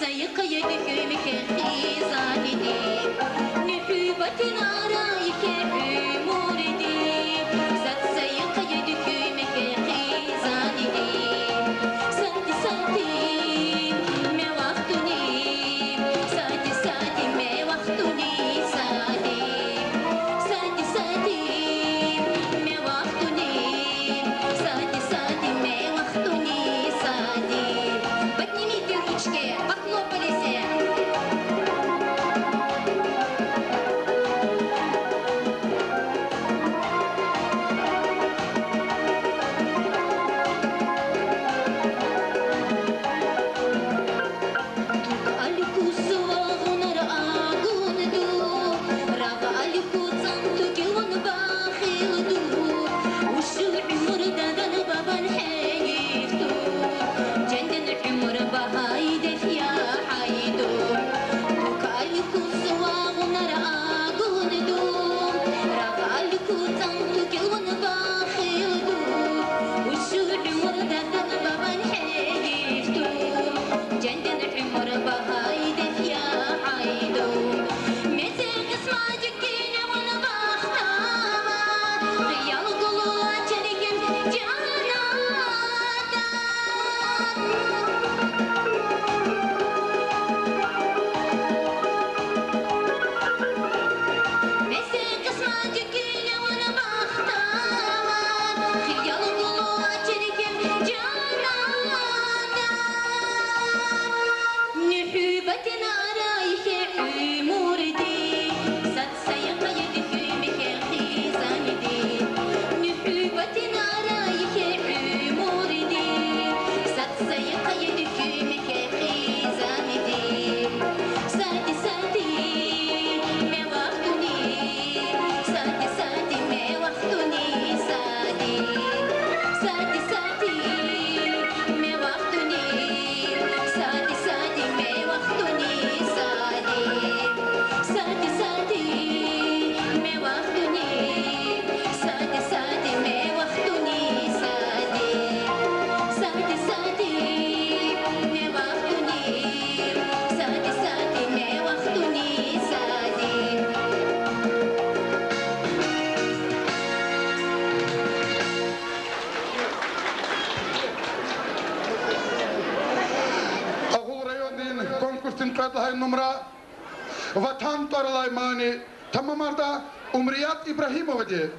H: sayık yediküm kehizan edip nühübatin arayke umur edip zat sayık yediküm kehizan edip sati sati me vaktuni sati sati me vaktuni sati sati sati me vaktuni sati sati me vaktuni sati. Поднимите ручки, похлопались.
F: Numara Vatan Taralaymani Tamamarda Umriyat İbrahimov'di.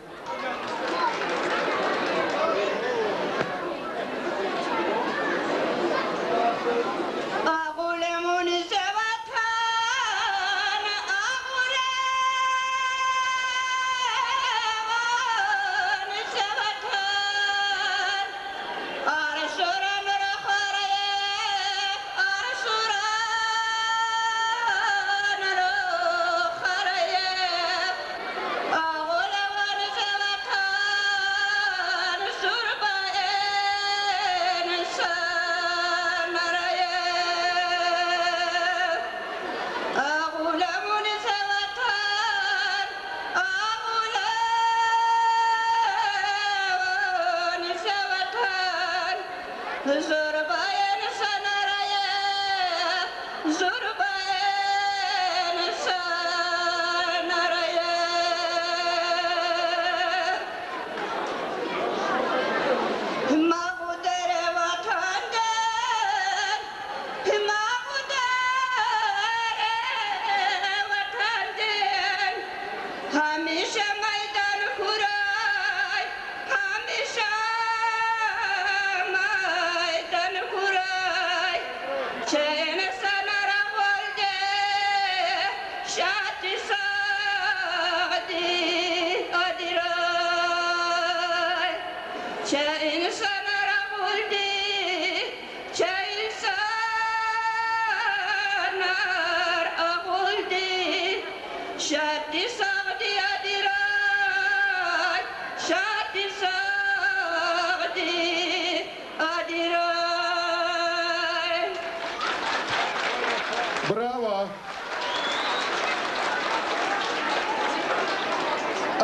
F: Bravo.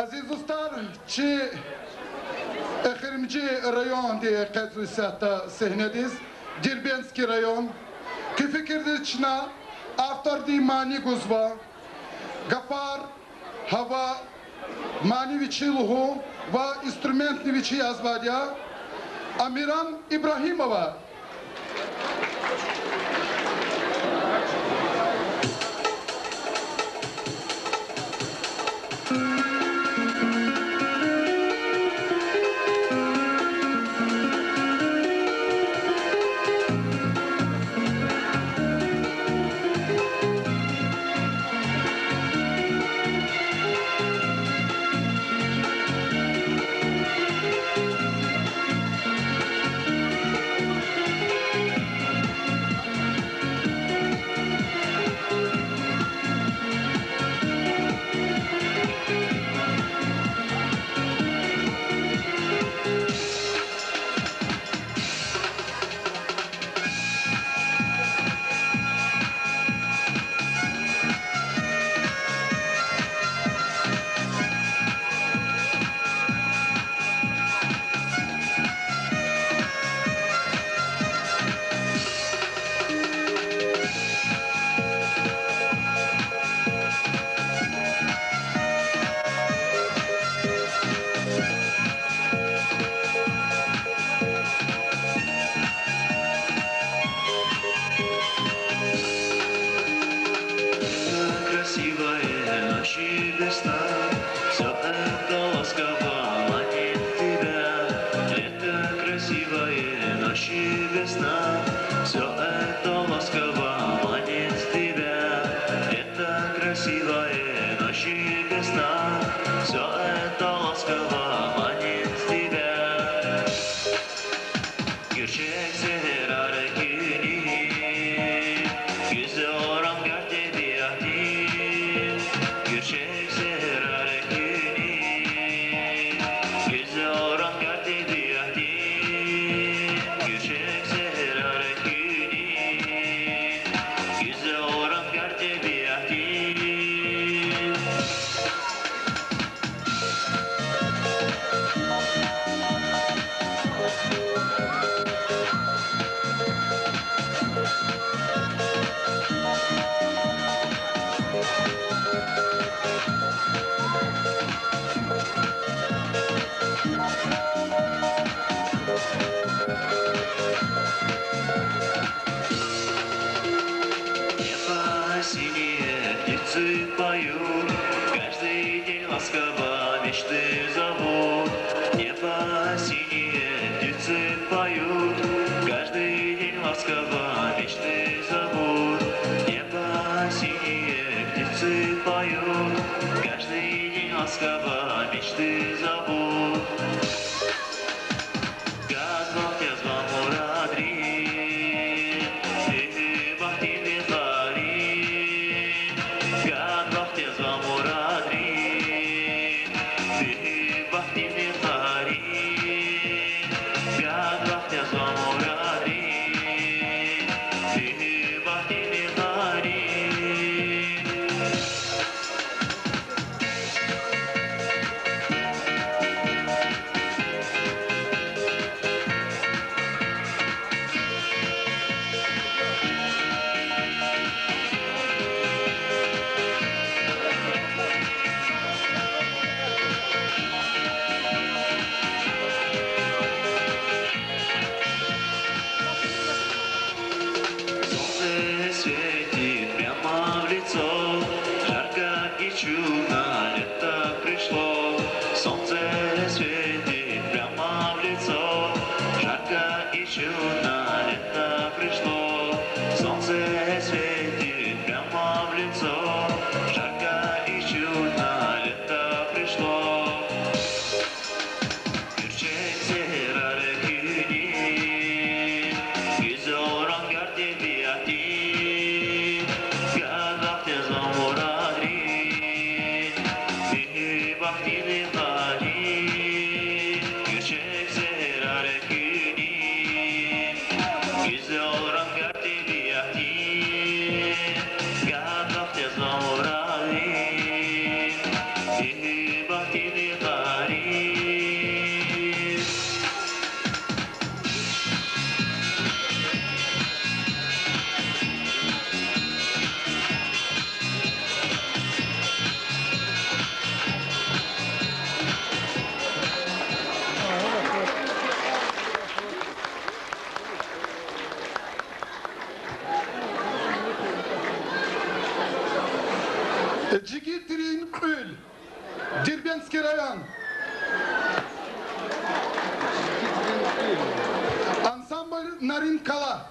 F: Aziz dostlar, çi Ekhrimci rayon diye qezvi sahta sehnediz. Dirbenski rayon. Ki fikirdir çına aftar di mani guzba gapar hava mani viçi luhu ve instrument viçi yazvadya Amiran İbrahimova. Джигитрин Куль, Дербенский район. Ансамбль Наринкала.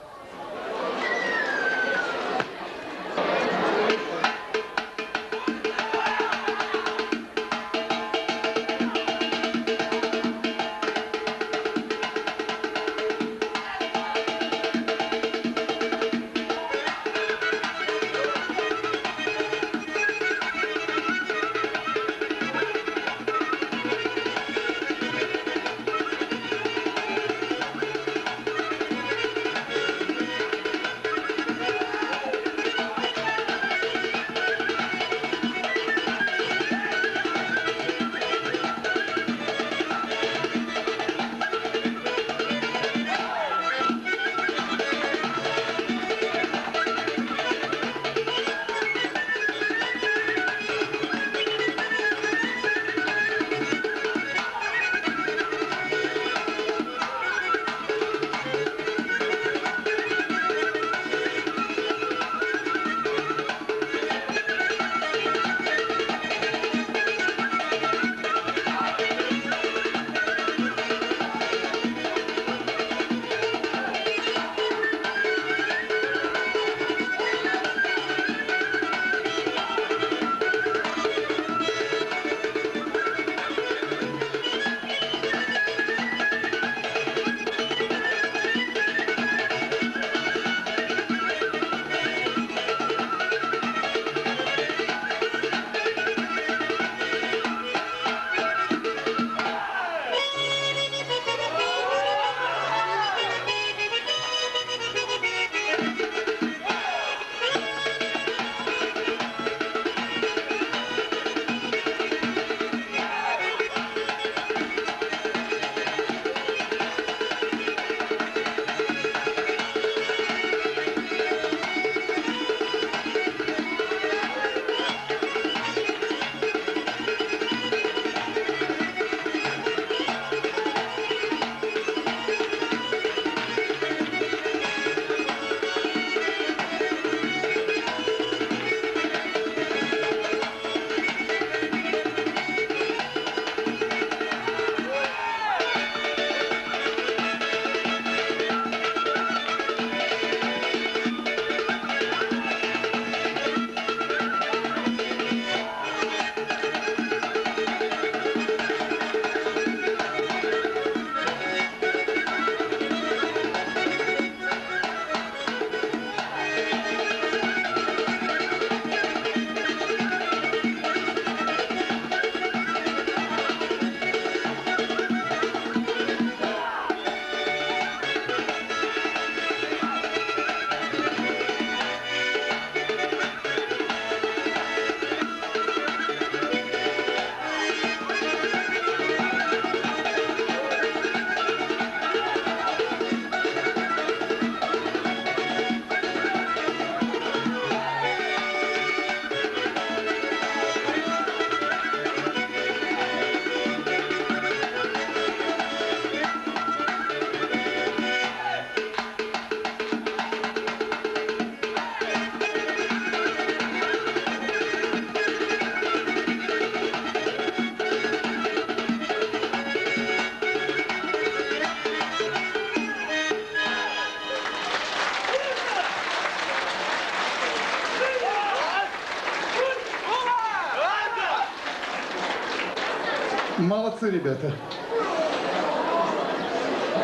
F: Молодцы, ребята.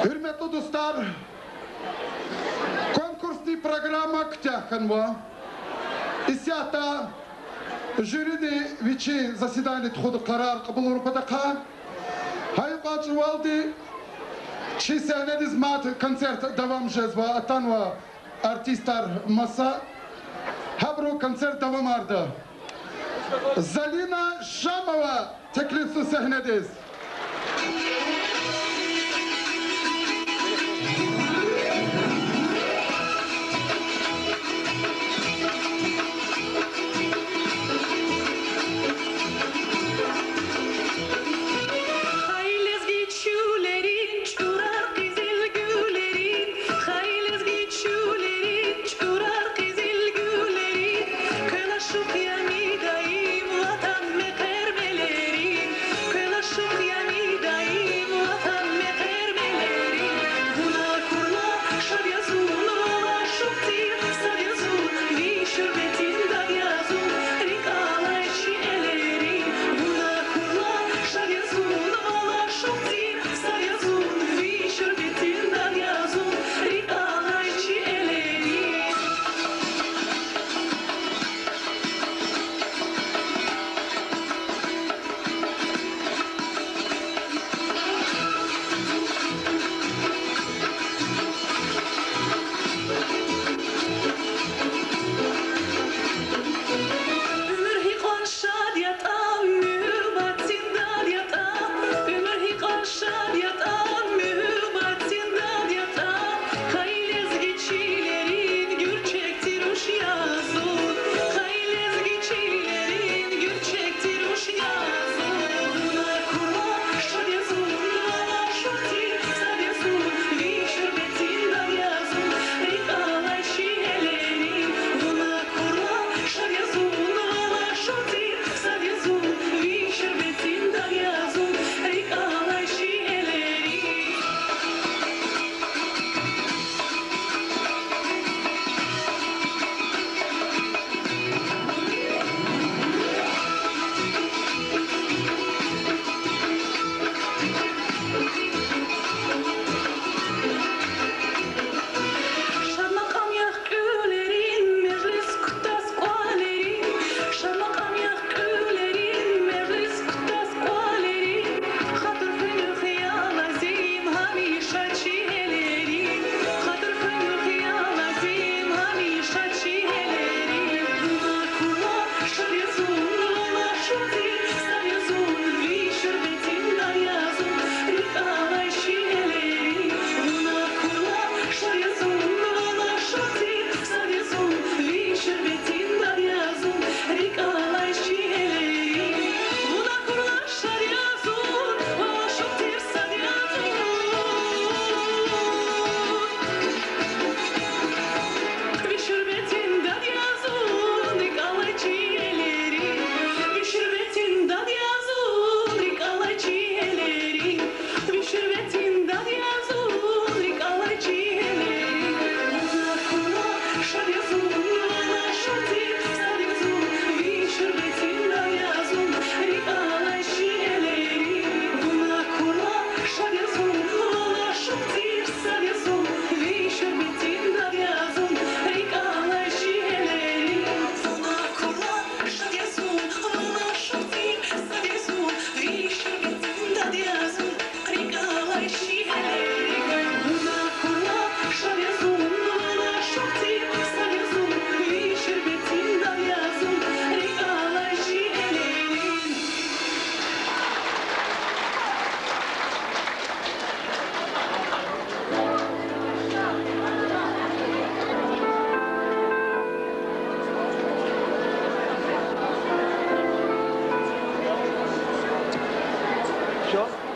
F: Hürmetli dostlar, конкурсный программа Ктяханва. Исята жюриди вечи заседали тхуду карар кабул рупадака. Хайка чувалди чи сәнәдіз мат концерт давам жезва атанва артистар маса. Хабру концерт давам арда. Залина Шамова teklifsiz sahnedeyiz.
I: Şuk yamidayı
J: Все?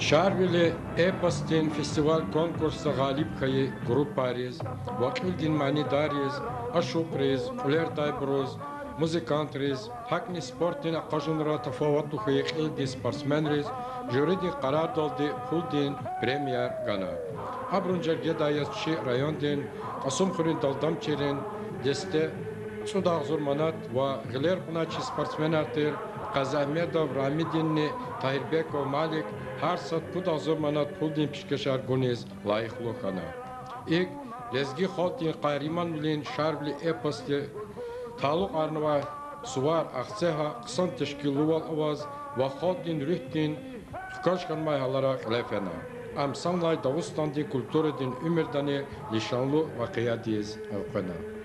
K: Şarvili E-Pastin Festival konkursu galip kayı Grup Paris, Vakil Din Mani Dariz, Aşuk Riz, Ulertay Broz, Muzikant Riz, Hakni Sportin Akajunra Tafawattu Kayık İldi Sportsmen Riz, Jüridi Karar Doldi Puldin Premier Gana. Abruncar Gedayatçı Rayon Din, Kasım Kurin Daldam Çerin, Deste, Sudak Zurmanat ve Giler Kunaçı Sportsmen Artir, Kazahmedov Ramidinni, Tahirbekov Malik, her saat bu da zamanat puldin pişkeşar goniz layıklı kana. İlk lezgi haltin qayriman bilin şarbli e-pastı taluk arnava suvar akseha kısan teşkilu val avaz ve haltin rühtin fıkaşkan mayhalara lefena. Am sanlay Dağıstan'di kulturu din ümirdani lişanlı ve kıyadiyiz evkana.